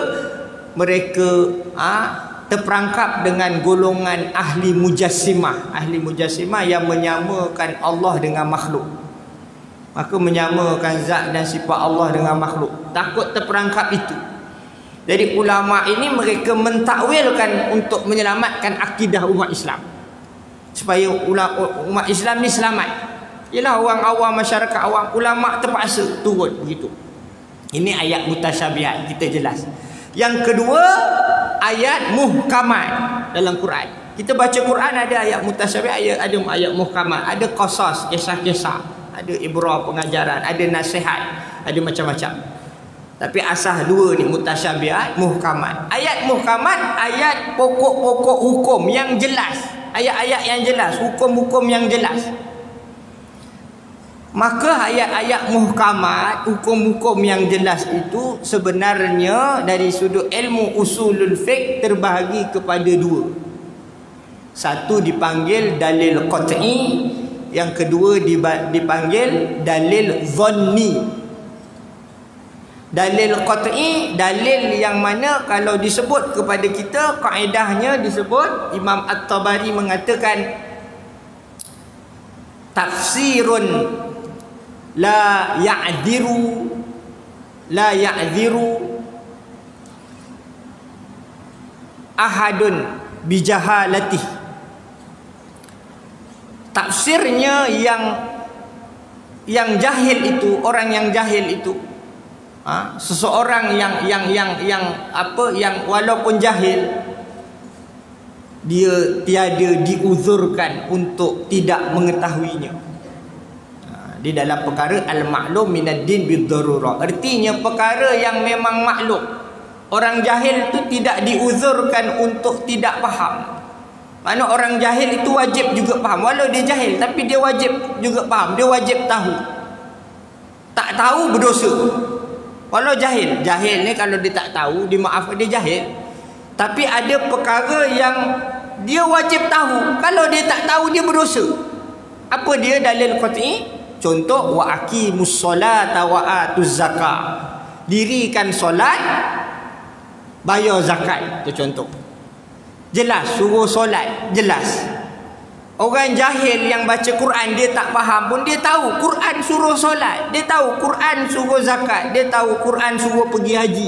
mereka terperangkap dengan golongan ahli mujassimah. Ahli mujassimah yang menyamakan Allah dengan makhluk. Maka menyamakan zat dan sifat Allah dengan makhluk. Takut terperangkap itu. Jadi ulama ini mereka mentakwilkan untuk menyelamatkan akidah umat Islam, supaya umat Islam ni selamat. Ialah orang awam, masyarakat awam, ulama terpaksa turun begitu. Ini ayat mutasyabihat, kita jelas. Yang kedua, ayat muhkamat dalam Quran. Kita baca Quran ada ayat mutasyabihat, ada ayat muhkamat, ada qasas, kisah-kisah, ada ibrah, pengajaran, ada nasihat, ada macam-macam. Tapi asas dua ni, mutasyabihat, muhkamat. Ayat muhkamat, ayat pokok-pokok hukum yang jelas, ayat-ayat yang jelas, hukum-hukum yang jelas. Maka ayat-ayat muhkamat, hukum-hukum yang jelas itu sebenarnya dari sudut ilmu usulul fiqh terbahagi kepada dua. Satu dipanggil dalil qat'i, yang kedua dipanggil dalil zanni. Dalil qat'i, dalil yang mana kalau disebut kepada kita, kaedahnya disebut, Imam At-Tabari mengatakan tafsirun la ya'dhiru ahadun bijahalatih. Tafsirnya yang jahil itu, orang yang jahil itu, seseorang yang walaupun jahil, dia tiada diuzurkan untuk tidak mengetahuinya. Di dalam perkara al-ma'lum minad din bid-darurah, artinya perkara yang memang maklum, orang jahil itu tidak diuzurkan untuk tidak faham. Mana orang jahil itu wajib juga faham, walau dia jahil tapi dia wajib juga faham, dia wajib tahu. Tak tahu berdosa. Walau jahil ni kalau dia tak tahu, dimaafkan, dia jahil. Tapi ada perkara yang dia wajib tahu, kalau dia tak tahu dia berdosa. Apa dia dalil qat'i? Contoh, wa aqimus solata wa atuz zakat. Dirikan solat, bayar zakat. Itu contoh. Jelas, suruh solat, jelas. Orang jahil yang baca Quran, dia tak faham pun, dia tahu Quran suruh solat, dia tahu Quran suruh zakat, dia tahu Quran suruh pergi haji.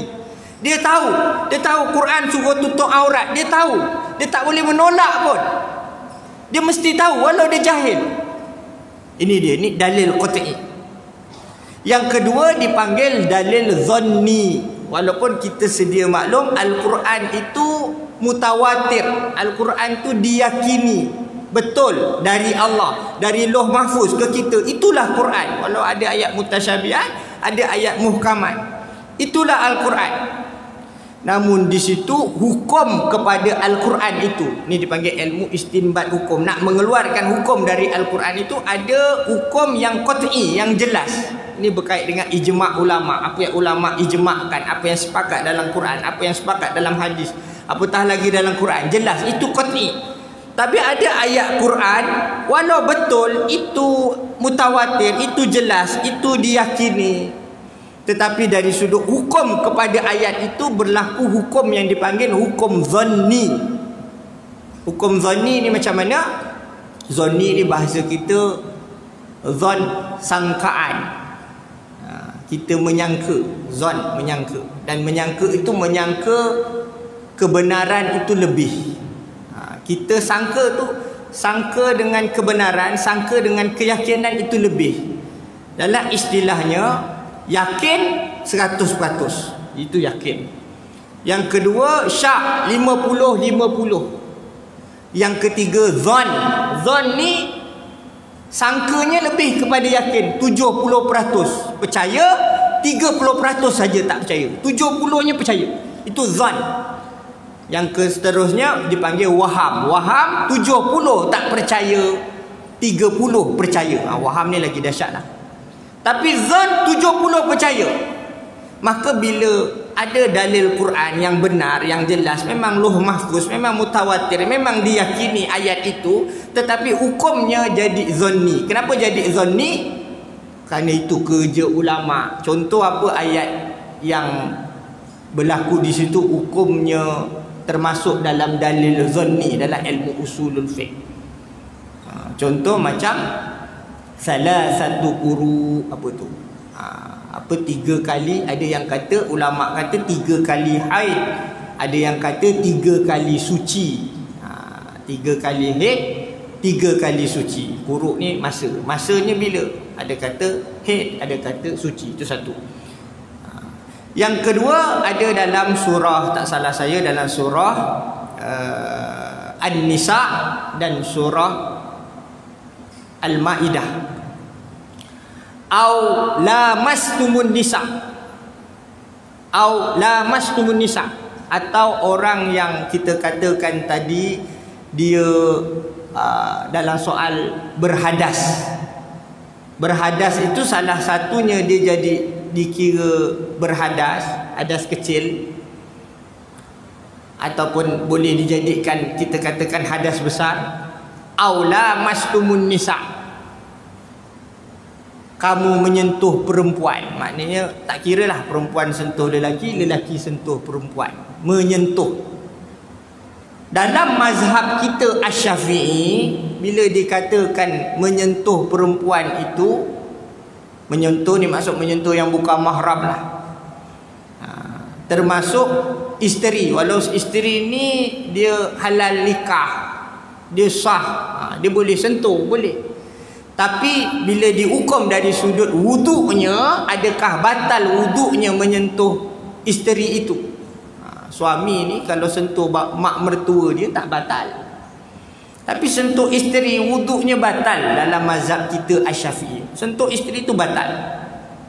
Dia tahu Quran suruh tutup aurat, dia tahu. Dia tak boleh menolak pun. Dia mesti tahu walau dia jahil. Ini dia, ini dalil qat'i. Yang kedua dipanggil dalil zanni. Walaupun kita sedia maklum Al-Quran itu mutawatir. Al-Quran itu diyakini betul dari Allah, dari Lauh Mahfuz ke kita. Itulah Quran. Walau ada ayat mutasyabihat, ada ayat muhkamat. Itulah Al-Quran. Namun di situ hukum kepada Al-Quran itu, ini dipanggil ilmu istinbat hukum. Nak mengeluarkan hukum dari Al-Quran itu ada hukum yang qat'i, yang jelas. Ini berkait dengan ijma' ulama. Apa yang ulama ijma'kan, apa yang sepakat dalam Quran, apa yang sepakat dalam hadis, apatah lagi dalam Quran, jelas itu qat'i. Tapi ada ayat Quran, walau betul itu mutawatir, itu jelas, itu diyakini, tetapi dari sudut hukum kepada ayat itu berlaku hukum yang dipanggil hukum zanni. Hukum zanni ni macam mana? Zanni ni bahasa kita zon, sangkaan. Kita menyangka, zon menyangka, dan menyangka itu menyangka kebenaran itu lebih. Kita sangka tu, sangka dengan kebenaran, sangka dengan keyakinan itu lebih. Dalam istilahnya yakin 100%, itu yakin. Yang kedua syak 50-50. Yang ketiga zon. Zon ni sangkanya lebih kepada yakin, 70% percaya, 30% saja tak percaya, 70-nya percaya. Itu zon. Yang seterusnya dipanggil waham. Waham 70 tak percaya, 30 percaya. Waham ni lagi dahsyat lah. Tapi zon 70 percaya. Maka bila ada dalil Quran yang benar, yang jelas, memang Lauh Mahfuz, memang mutawatir, memang diyakini ayat itu, tetapi hukumnya jadi zanni. Kenapa jadi zanni? Kerana itu kerja ulama. Contoh apa ayat yang berlaku di situ hukumnya termasuk dalam dalil zanni dalam ilmu usulul fiqh. Contoh macam salah satu quru, apa tu? Apa 3 kali, ada yang kata, ulama kata 3 kali haid, ada yang kata 3 kali suci. 3 kali haid, 3 kali suci. Quru ni masanya bila? Ada kata haid, ada kata suci. Itu satu. Yang kedua ada dalam surah, tak salah saya dalam surah An-Nisa dan surah Al-Maidah. Au lamastumun nisa. Au lamastumun nisa. Atau orang yang kita katakan tadi dia dalam soal berhadas. Berhadas itu salah satunya dia jadi dikira berhadas, hadas kecil, ataupun boleh dijadikan kita katakan hadas besar. Aula mastumun nisa, kamu menyentuh perempuan. Maknanya tak kira lah perempuan sentuh lelaki, lelaki sentuh perempuan, menyentuh. Dalam mazhab kita Asy-Syafi'i, bila dikatakan menyentuh perempuan itu, menyentuh ni maksud menyentuh yang bukan mahram lah, termasuk isteri. Walau isteri ni dia halal nikah, dia sah, dia boleh sentuh, boleh. Tapi bila dihukum dari sudut wuduknya, adakah batal wuduknya menyentuh isteri itu? Suami ni kalau sentuh mak mertua dia tak batal, tapi sentuh isteri wuduknya batal. Dalam mazhab kita Asy-Syafi'i, sentuh isteri itu batal.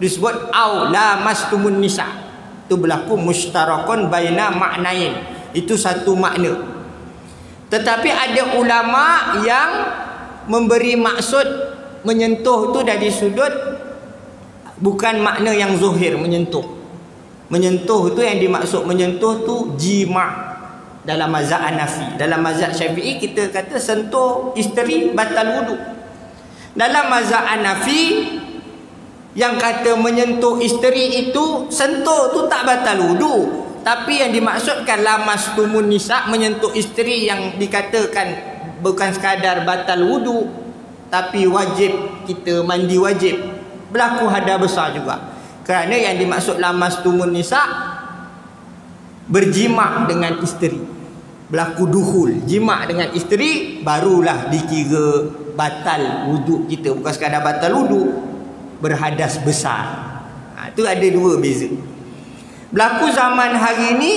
Disebut au lamastumun nisa. Itu berlaku mushtarakun baina maknain. Itu satu makna. Tetapi ada ulama yang memberi maksud menyentuh tu dari sudut bukan makna yang zuhir menyentuh. Menyentuh tu yang dimaksud menyentuh tu jima' dalam mazhab Hanafi. Dalam mazhab Syafi'i kita kata sentuh isteri batal wudu. Dalam mazhab Hanafi yang kata menyentuh isteri itu sentuh tu tak batal wudu, tapi yang dimaksudkan lamastumun nisa, menyentuh isteri yang dikatakan bukan sekadar batal wudu, tapi wajib kita mandi wajib. Berlaku hadas besar juga. Kerana yang dimaksud lamastumun nisa, berjima dengan isteri. Berlaku duhul, jima dengan isteri, barulah dikira batal wudu kita. Bukan sekadar batal wudu, berhadas besar. Itu ada dua beza. Berlaku zaman hari ni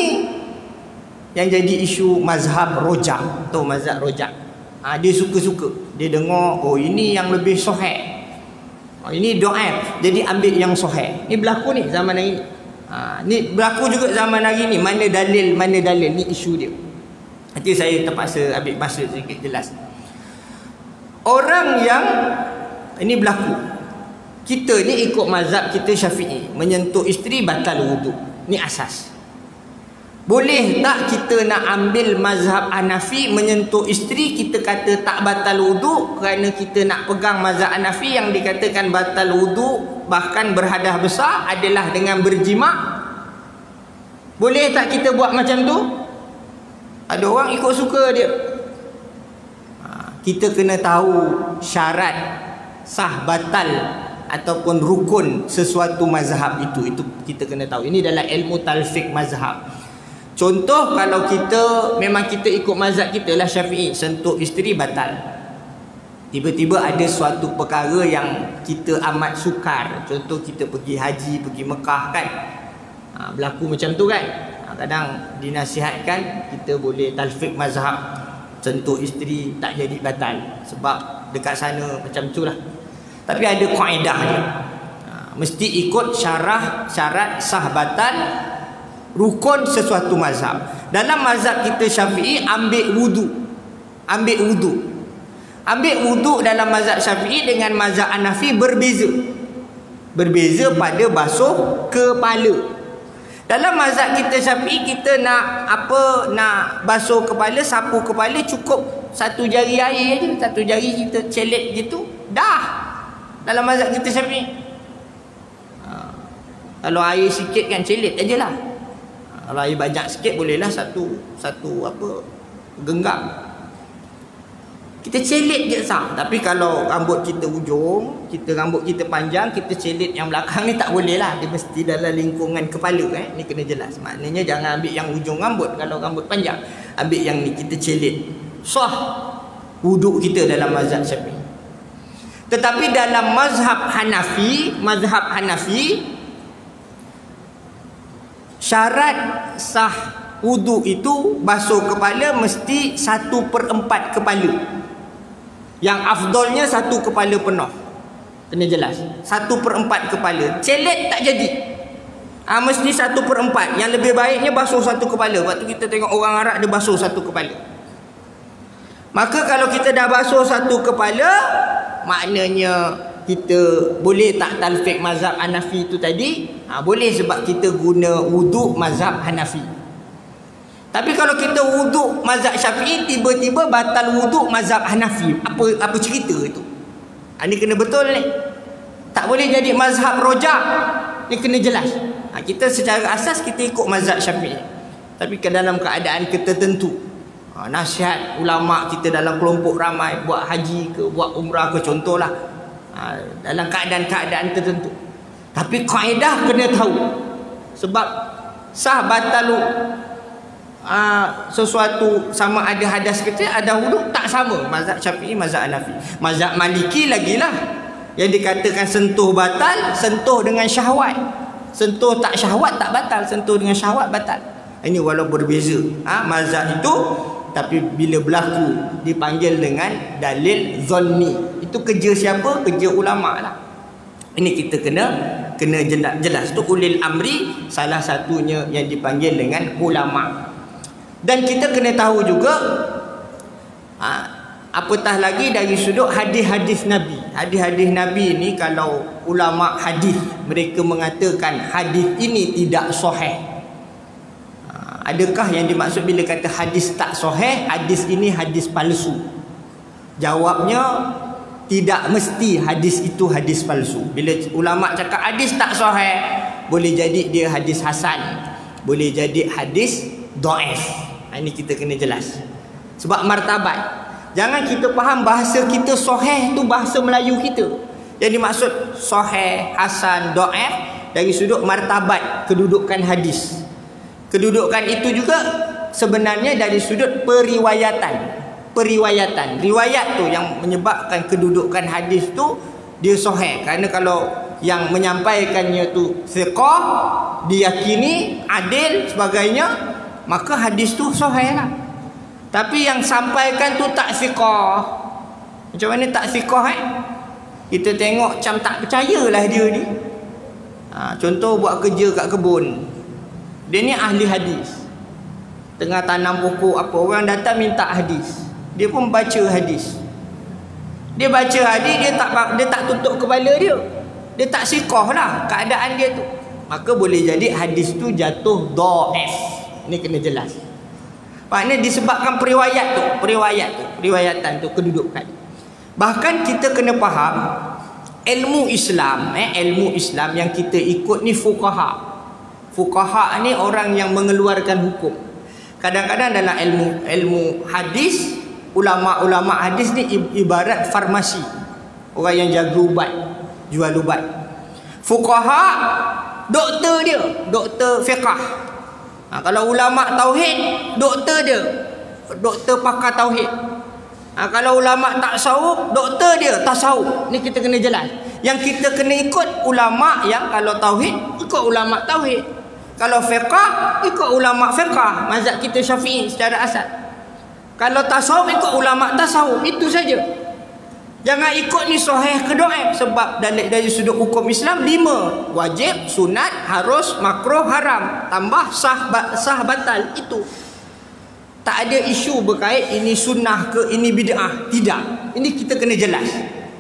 yang jadi isu mazhab rojak. Tahu mazhab rojak? Dia suka-suka. Dia dengar, oh ini yang lebih sahih. Ini do'aif, jadi ambil yang sahih. Ni berlaku ni zaman hari ni. Ni berlaku juga zaman hari ni. Mana dalil, ni isu dia. Nanti saya terpaksa ambil masa sedikit jelas. Orang yang ini berlaku, kita ni ikut mazhab kita Syafi'i, menyentuh isteri batal wudu. Ni asas. Boleh tak kita nak ambil mazhab Hanafi, menyentuh isteri kita kata tak batal wudu, kerana kita nak pegang mazhab Hanafi yang dikatakan batal wudu bahkan berhadas besar adalah dengan berjima? Boleh tak kita buat macam tu? Ada orang ikut suka dia. Kita kena tahu syarat sah batal ataupun rukun sesuatu mazhab itu kita kena tahu. Ini dalam ilmu talfiq mazhab. Contoh, kalau kita memang kita ikut mazhab kita lah Syafi'i, sentuh isteri batal. Tiba-tiba ada suatu perkara yang kita amat sukar. Contoh kita pergi haji, pergi Mekah kan. Berlaku macam tu kan. Kadang dinasihatkan kita boleh talfiq mazhab, sentuh isteri tak jadi batal sebab dekat sana macam tu lah. Tapi ada kaedah dia. Mesti ikut syarat sah batal rukun sesuatu mazhab. Dalam mazhab kita Syafi'i, ambil wudu dalam mazhab Syafi'i dengan mazhab Hanafi berbeza pada basuh kepala. Dalam mazhab kita Syafi'i, kita nak basuh kepala, sapu kepala, cukup satu jari air je, satu jari kita celik gitu dah. Dalam mazhab kita Syafi'i, kalau air sikit kan celik ajalah. Kalau air banyak sikit bolehlah satu genggam. Kita celit je sah. Tapi kalau rambut kita ujung, rambut kita panjang, kita celit yang belakang ni tak boleh lah. Dia mesti dalam lingkungan kepala kan. Ni kena jelas. Maknanya jangan ambil yang ujung rambut kalau rambut panjang. Ambil yang ni, kita celit. Sah wuduk kita dalam mazhab Syafi'i. Tetapi dalam mazhab Hanafi, syarat sah wudu itu basuh kepala mesti 1/4 kepala. Yang afdolnya 1 kepala penuh. Kena jelas. 1/4 kepala. Celik tak jadi. Mesti 1/4. Yang lebih baiknya basuh 1 kepala. Waktu kita tengok orang Arab dia basuh 1 kepala. Maka kalau kita dah basuh 1 kepala, maknanya kita boleh tak talfiq mazhab Hanafi itu tadi? Boleh, sebab kita guna wuduk mazhab Hanafi. Tapi kalau kita wuduk mazhab Syafi'i, tiba-tiba batal wuduk mazhab Hanafi, apa cerita itu? Ini kena betul ni. Tak boleh jadi mazhab rojak. Ni kena jelas. Kita secara asas kita ikut mazhab Syafi'i. Tapi dalam keadaan tertentu, nasihat ulama kita dalam kelompok ramai buat haji ke buat umrah ke contohlah, dalam keadaan-keadaan tertentu. Tapi kaedah kena tahu. Sebab sah batal sesuatu sama ada hadas kecil, ada wudu, tak sama mazhab Syafi'i, mazhab Hanafi. Mazhab Maliki lagilah, yang dikatakan sentuh batal, sentuh dengan syahwat. Sentuh tak syahwat tak batal, sentuh dengan syahwat batal. Ini walau berbeza mazhab itu, tapi bila berlaku dipanggil dengan dalil zonni. Itu kerja siapa? Kerja ulama lah. Ini kita kena jelas. Tu ulil amri, salah satunya yang dipanggil dengan ulama. Dan kita kena tahu juga apatah lagi dari sudut hadis-hadis Nabi. Hadis-hadis Nabi ni, kalau ulama hadis mereka mengatakan hadis ini tidak sahih, adakah yang dimaksud bila kata hadis tak sahih, hadis ini hadis palsu? Jawabnya, tidak mesti hadis itu hadis palsu. Bila ulama cakap hadis tak sahih, boleh jadi dia hadis hasan, boleh jadi hadis dhaif. Ini kita kena jelas. Sebab martabat Jangan kita faham bahasa kita sahih tu bahasa Melayu kita. Yang dimaksud sahih, hasan, dhaif dari sudut martabat kedudukan hadis. Kedudukan itu juga sebenarnya dari sudut periwayatan. Riwayat tu yang menyebabkan kedudukan hadis tu dia sahih. Kerana kalau yang menyampaikannya tu thiqah, diyakini, adil sebagainya, maka hadis tu sahih lah. Tapi yang sampaikan tu tak thiqah. Macam mana tak thiqah Kita tengok macam tak percayalah dia ni. Contoh buat kerja kat kebun. Dia ni ahli hadis. Tengah tanam pokok apa, orang datang minta hadis. Dia pun baca hadis. Dia baca hadis, dia tak tutup kepala dia. Dia tak siqah lah keadaan dia tu. Maka boleh jadi hadis tu jatuh dhaif. Ini kena jelas. Maknanya disebabkan periwayatan tu kedudukan. Bahkan kita kena faham ilmu Islam yang kita ikut ni fuqaha. Fuqaha ni orang yang mengeluarkan hukum. Kadang-kadang dalam ilmu hadis, ulama-ulama hadis ni ibarat farmasi. Orang yang jaga ubat, jual ubat. Fuqaha doktor dia, doktor fiqh. Kalau ulama tauhid, doktor dia, doktor pakar tauhid. Kalau ulama tasawuf, doktor dia tasawuf. Ni kita kena jelas. Yang kita kena ikut ulama yang kalau tauhid, ikut ulama tauhid. Kalau fiqh, ikut ulama fiqh. Mazhab kita Syafi'i secara asal. Kalau tasawuf, ikut ulama tasawuf. Itu saja. Jangan ikut ni sahih ke dhaif. Sebab dari sudut hukum Islam 5. Wajib, sunat, harus, makruh, haram. Tambah sah batal. Itu. Tak ada isu berkait ini sunnah ke ini bid'ah. Tidak. Ini kita kena jelas.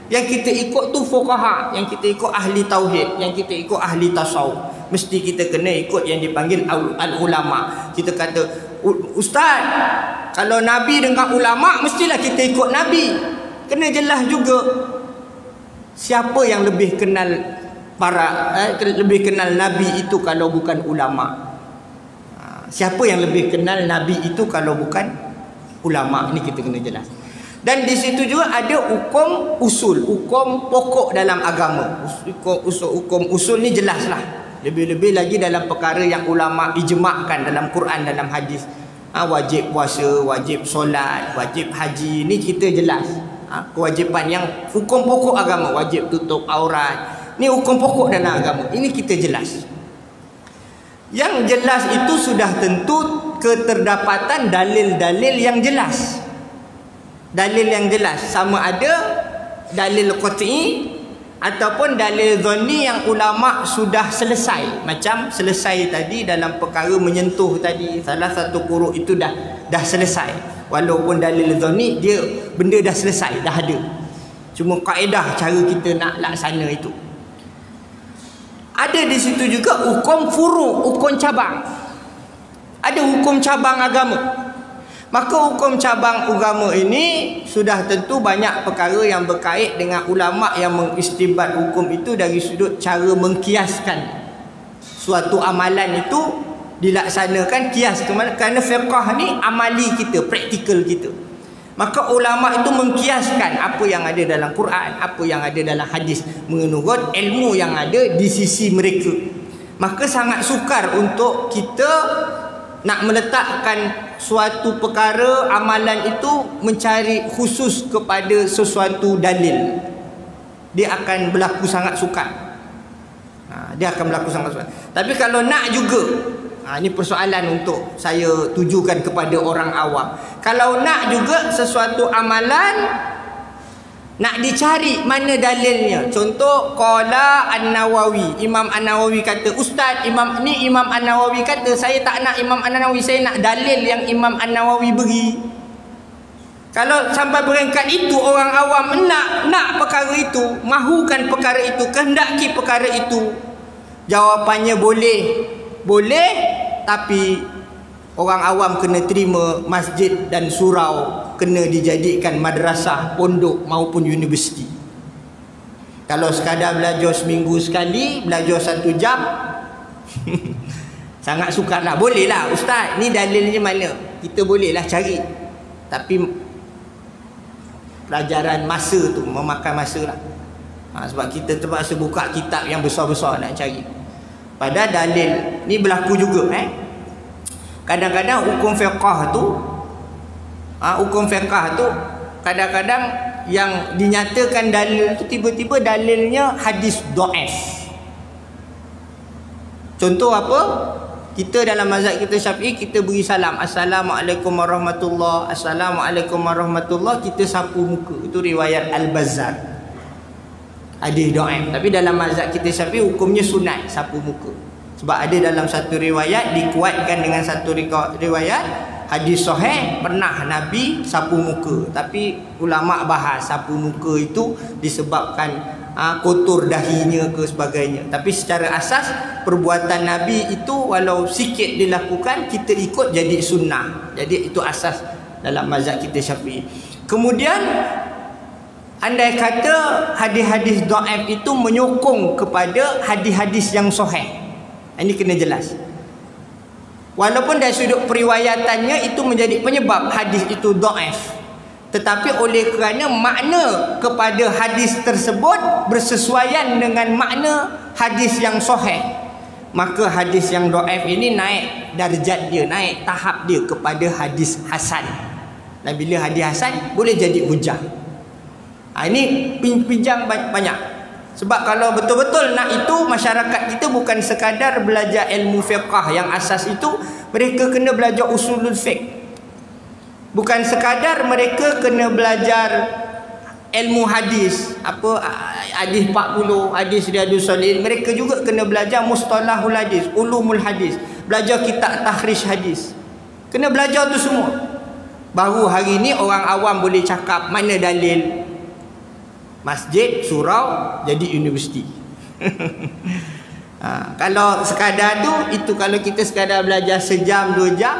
Yang kita ikut tu fuqaha, yang kita ikut ahli tauhid, yang kita ikut ahli tasawuf. Mesti kita kena ikut yang dipanggil al-ulama. Kita kata, ustaz, kalau Nabi dengan ulama, mestilah kita ikut Nabi. Kena jelas juga siapa yang lebih kenal lebih kenal Nabi itu kalau bukan ulama. Siapa yang lebih kenal Nabi itu kalau bukan ulama. Ini kita kena jelas. Dan di situ juga ada hukum usul, hukum pokok dalam agama. Hukum usul ni jelaslah. Lebih-lebih lagi dalam perkara yang ulama ijma'kan dalam Quran, dalam hadis. Wajib puasa, wajib solat, wajib haji. Ni kita jelas. Kewajipan yang hukum pokok agama, wajib tutup aurat. Ni hukum pokok dalam agama. Ini kita jelas. Yang jelas itu sudah tentu keterdapatan dalil-dalil yang jelas. Dalil yang jelas sama ada dalil qat'i ataupun dalil dhanni yang ulama sudah selesai. Macam selesai tadi dalam perkara menyentuh tadi, salah satu quru' itu dah selesai. Walaupun dalil dhanni dia benda dah selesai, dah ada. Cuma kaedah cara kita nak laksana itu. Ada di situ juga hukum furu', hukum cabang. Ada hukum cabang agama. Maka hukum cabang agama ini sudah tentu banyak perkara yang berkait dengan ulama yang mengistibat hukum itu dari sudut cara mengkiaskan suatu amalan itu dilaksanakan kias kemana? Kerana fiqh ni amali kita, praktikal kita. Maka ulama itu mengkiaskan apa yang ada dalam Quran, apa yang ada dalam hadis menurut ilmu yang ada di sisi mereka. Maka sangat sukar untuk kita nak meletakkan suatu perkara amalan itu mencari khusus kepada sesuatu dalil. Dia akan berlaku sangat sukar. Dia akan berlaku sangat sukar. Tapi kalau nak juga, ini persoalan untuk saya tujukan kepada orang awam. Kalau nak juga sesuatu amalan, nak dicari mana dalilnya. Contoh, qala An-Nawawi. Imam An-Nawawi kata, ustaz, Imam An-Nawawi kata, saya tak nak Imam An-Nawawi, saya nak dalil yang Imam An-Nawawi beri. Kalau sampai peringkat itu orang awam nak perkara itu, mahukan perkara itu, kehendaki perkara itu. Jawapannya boleh. Boleh, tapi orang awam kena terima masjid dan surau kena dijadikan madrasah, pondok maupun universiti. Kalau sekadar belajar seminggu sekali, belajar 1 jam sangat sukarlah. Bolehlah ustaz, ni dalilnya mana? Kita bolehlah cari. Tapi pelajaran masa tu, memakan masa lah. Sebab kita terpaksa buka kitab yang besar-besar nak cari. Padahal dalil ni berlaku juga. Kadang-kadang hukum fiqah tu kadang-kadang yang dinyatakan dalil tu tiba-tiba dalilnya hadis dhaif. Contoh apa? Kita dalam mazhab kita Syafi'i, kita beri salam, Assalamualaikum warahmatullahi, Assalamualaikum warahmatullahi, kita sapu muka. Itu riwayat Al-Bazzar, hadis dhaif. Tapi dalam mazhab kita Syafi'i hukumnya sunat sapu muka. Sebab ada dalam satu riwayat dikuatkan dengan satu riwayat hadis sahih, pernah Nabi sapu muka. Tapi ulama bahas sapu muka itu disebabkan kotor dahinya ke sebagainya. Tapi secara asas perbuatan Nabi itu walau sikit dilakukan, kita ikut jadi sunnah. Jadi itu asas dalam mazhab kita Syafi'i. Kemudian andai kata hadis-hadis dhaif itu menyokong kepada hadis-hadis yang sahih, ini kena jelas. Walaupun dari sudut periwayatannya itu menjadi penyebab hadis itu dhaif, tetapi oleh kerana makna kepada hadis tersebut bersesuaian dengan makna hadis yang sahih, maka hadis yang dhaif ini naik darjat dia, naik tahap dia kepada hadis hasan. Dan bila hadis hasan boleh jadi hujah. Ini pinjam banyak. Sebab kalau betul-betul nak itu, masyarakat kita bukan sekadar belajar ilmu fiqah yang asas itu, mereka kena belajar usulul fiqh. Bukan sekadar mereka kena belajar ilmu hadis, apa hadis 40, hadis Riyadhus Shalihin, mereka juga kena belajar mustalahul hadis, ulumul hadis, belajar kitab takhrij hadis. Kena belajar tu semua. Baru hari ni orang awam boleh cakap mana dalil masjid, surau jadi universiti. Kalau sekadar tu, itu kalau kita sekadar belajar sejam 2 jam,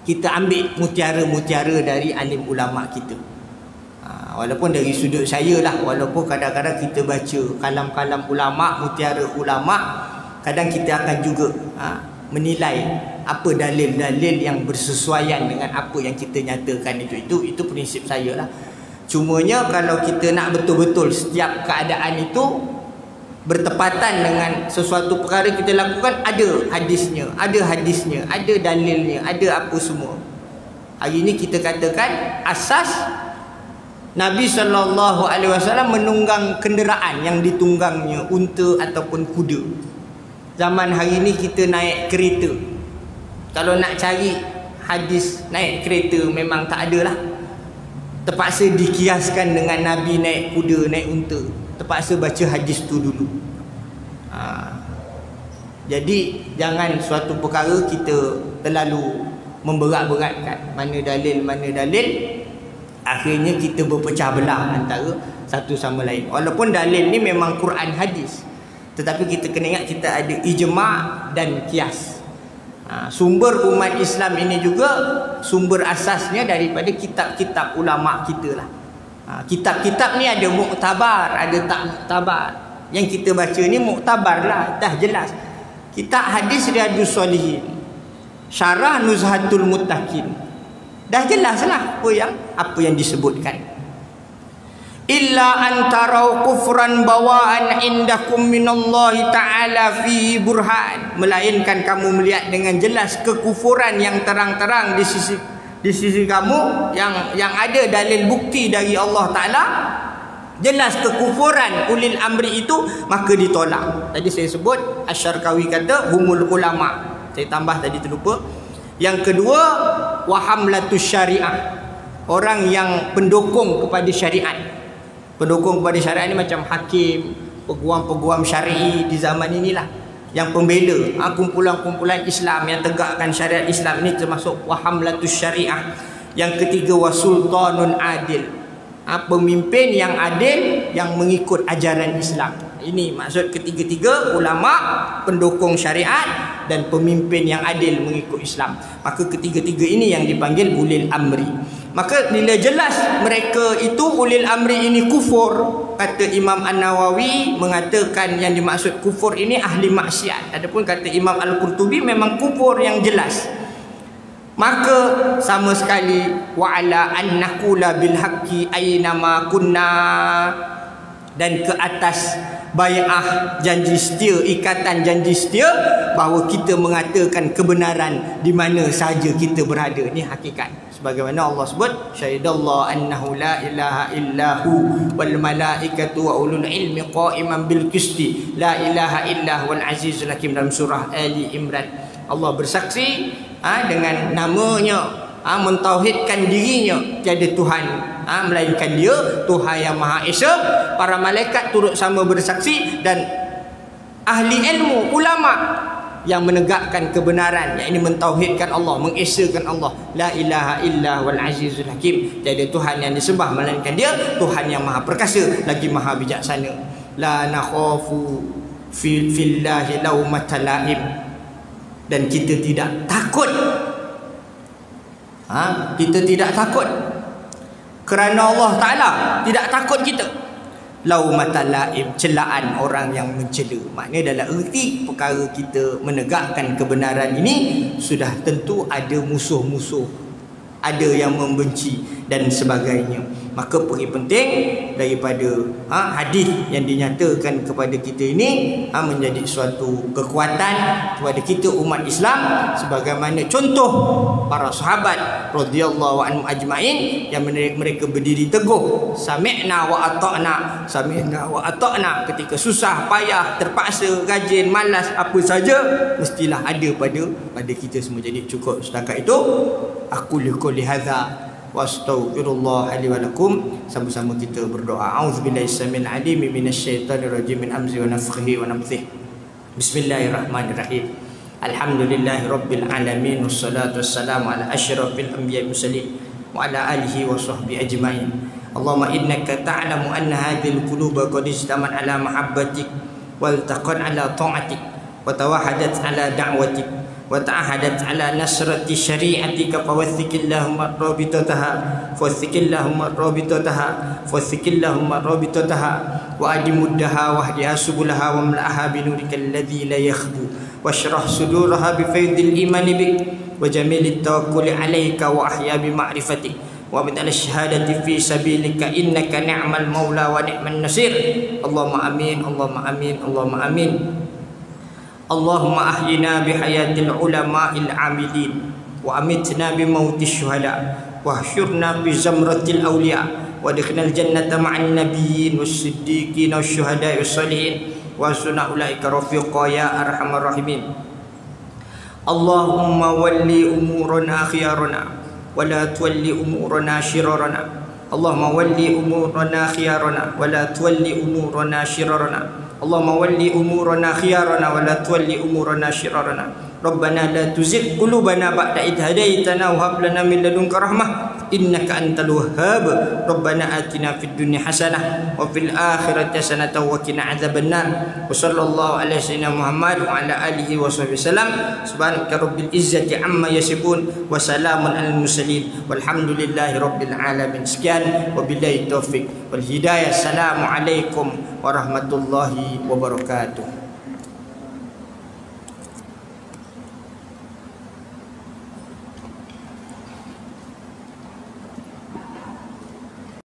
kita ambil mutiara-mutiara dari alim ulama kita. Walaupun dari sudut saya lah, walaupun kadang-kadang kita baca kalam-kalam ulama, mutiara ulama, kadang kita akan juga menilai apa dalil-dalil yang bersesuaian dengan apa yang kita nyatakan itu prinsip saya lah. Cumanya kalau kita nak betul-betul setiap keadaan itu bertepatan dengan sesuatu perkara kita lakukan, ada hadisnya, ada dalilnya, ada apa semua. Hari ini kita katakan asas Nabi SAW menunggang kenderaan yang ditunggangnya unta ataupun kuda. Zaman hari ini kita naik kereta. Kalau nak cari hadis naik kereta memang tak ada lah. Terpaksa dikiaskan dengan Nabi naik kuda, naik unta. Terpaksa baca hadis tu dulu. Jadi jangan suatu perkara kita terlalu memberat-beratkan. Mana dalil, akhirnya kita berpecah belah antara satu sama lain. Walaupun dalil ni memang Quran hadis, tetapi kita kena ingat kita ada ijma' dan kias. Sumber umat Islam ini juga sumber asasnya daripada kitab-kitab ulama kita lah. Kitab-kitab ni ada muktabar, ada tak muktabar. Yang kita baca ni muktabar lah, dah jelas. Kitab hadis Riyadhus Shalihin, Syarah Nuzhatul Muttaqin, dah jelas lah apa yang disebutkan. Illa antarau kufran bawaan indakum minallahi ta'ala fi burhan, melainkan kamu melihat dengan jelas kekufuran yang terang-terang di sisi kamu, yang ada dalil bukti dari Allah Ta'ala, jelas kekufuran ulil amri itu, maka ditolak. Tadi saya sebut Asy-Syarqawi kata humul ulama, saya tambah tadi terlupa. Yang kedua, wahamlatus syariah, orang yang pendukung kepada syariat. Pendukung kepada syariat ni macam hakim, peguam-peguam syar'i di zaman inilah, yang pembela kumpulan-kumpulan Islam yang tegakkan syariat Islam, ini termasuk wahamlatus syariah. Yang ketiga, wasultanun adil, pemimpin yang adil yang mengikut ajaran Islam. Ini maksud ketiga-tiga, ulama, pendukung syariat, dan pemimpin yang adil mengikut Islam. Maka ketiga-tiga ini yang dipanggil ulil amri. Maka bila jelas mereka itu ulil amri ini kufur, kata Imam An-Nawawi mengatakan yang dimaksud kufur ini ahli maksiat. Adapun kata Imam Al-Qurtubi memang kufur yang jelas. Maka sama sekali wa'ala an naqula bil haqqi aina ma kunna, dan ke atas bai'ah janji setia, ikatan janji setia, bahawa kita mengatakan kebenaran di mana sahaja kita berada. Ini hakikat. Sebagaimana Allah sebut, syahidallahu annahu la ilaha illahu wal malaikatu wa ulul ilmi qa'iman bil qisti la ilaha illa huwal azizul hakim, dalam surah Ali Imran. Allah bersaksi dengan namanya, mentauhidkan dirinya tiada Tuhan melainkan Dia, Tuhan yang Maha Esa. Para malaikat turut sama bersaksi, dan ahli ilmu, ulama yang menegakkan kebenaran, yang ini mentauhidkan Allah, mengesakan Allah. La ilaha illa wal azizul hakim, tiada Tuhan yang disembah melainkan Dia, Tuhan yang Maha Perkasa lagi Maha Bijaksana. La nakhafu fillahi laumata laim, dan kita tidak takut, kita tidak takut kerana Allah Ta'ala tidak takut kita. Laumata laim, celaan orang yang mencela. Maknanya dalam erti perkara kita menegakkan kebenaran ini, sudah tentu ada musuh-musuh, ada yang membenci dan sebagainya. Maka pergi penting daripada hadis yang dinyatakan kepada kita ini menjadi suatu kekuatan kepada kita umat Islam, sebagaimana contoh para sahabat radhiyallahu anhum ajmain yang mereka berdiri teguh, sami'na wa ata'na, sami'na wa ata'na, ketika susah payah, terpaksa, rajin, malas, apa saja mestilah ada pada kita semua. Jadi cukup setakat itu. Aku liquli hadza wa astaghfirullah li wa lakum. Sama-sama kita berdoa. Auzubillahi samil alim minasyaitonir rajim min hamzi wa nafthihi wa nafthihi. Bismillahirrahmanirrahim. Alhamdulillahi rabbil alamin, wassalatu wassalamu ala asyrafil anbiya'i mursalin wa ala alihi wa sahbihi ajmain. Allahumma innaka ta'lamu anna hadhil quluba qad ijtamat ala mahabbatik wal taqad ala ta'atik wa tawahadat ala da'watik wa ta'ahadat ala nasrati syari'atika, fawaththikillahumma rabitataha fawaththikillahumma rabitataha fawaththikillahumma rabitataha wa adimuddaha wahdiha subulaha wa mla'aha binurikal ladzi la yakhbu washrah suduraha bi faydil imani bik wa jamilit tawakkuli alayka wa ahya bi ma'rifatik wa min al-syahadati fi sabilika innaka ni'mal maula wa ni'man nasir. Allahumma amin, Allahumma amin, Allahumma amin. Allahumma ahyina bihayatil ulama'il amilin wa amitna bimautis syuhada wa hsyurna bi zamratil awliya wa adkhilnal jannata ma'an nabiyyin was-siddiqin wasyuhada'i was-shalihin wa sunna ulaika rafiqa ya arhamar rahimin. Allahumma walli umurana khiyarana wa la tuwalli umurana shirarana. Allahumma walli umurana khiyarana wa la tuwalli umurana shirarana. Allahumma walli umurana khiyarana wa la tuwalli umurana shirarana. Rabbana la tuzigh qulubana ba'da idh hadaitana wa hab lana min ladunka rahmah innaka antal wahhab. Rabbana atina fid dunya hasanah wa fil akhirati hasanah wa qina adzabannar. Wa sallallahu ala sayyidina Muhammad wa ala alihi wa sahbihi wasallam. Subhanaka rabbil izzati amma yasifun wa salamun alal mursalin walhamdulillahi rabbil alamin. Sekian, wabillahi taufik wal hidayah. Assalamualaikum warahmatullahi wabarakatuh.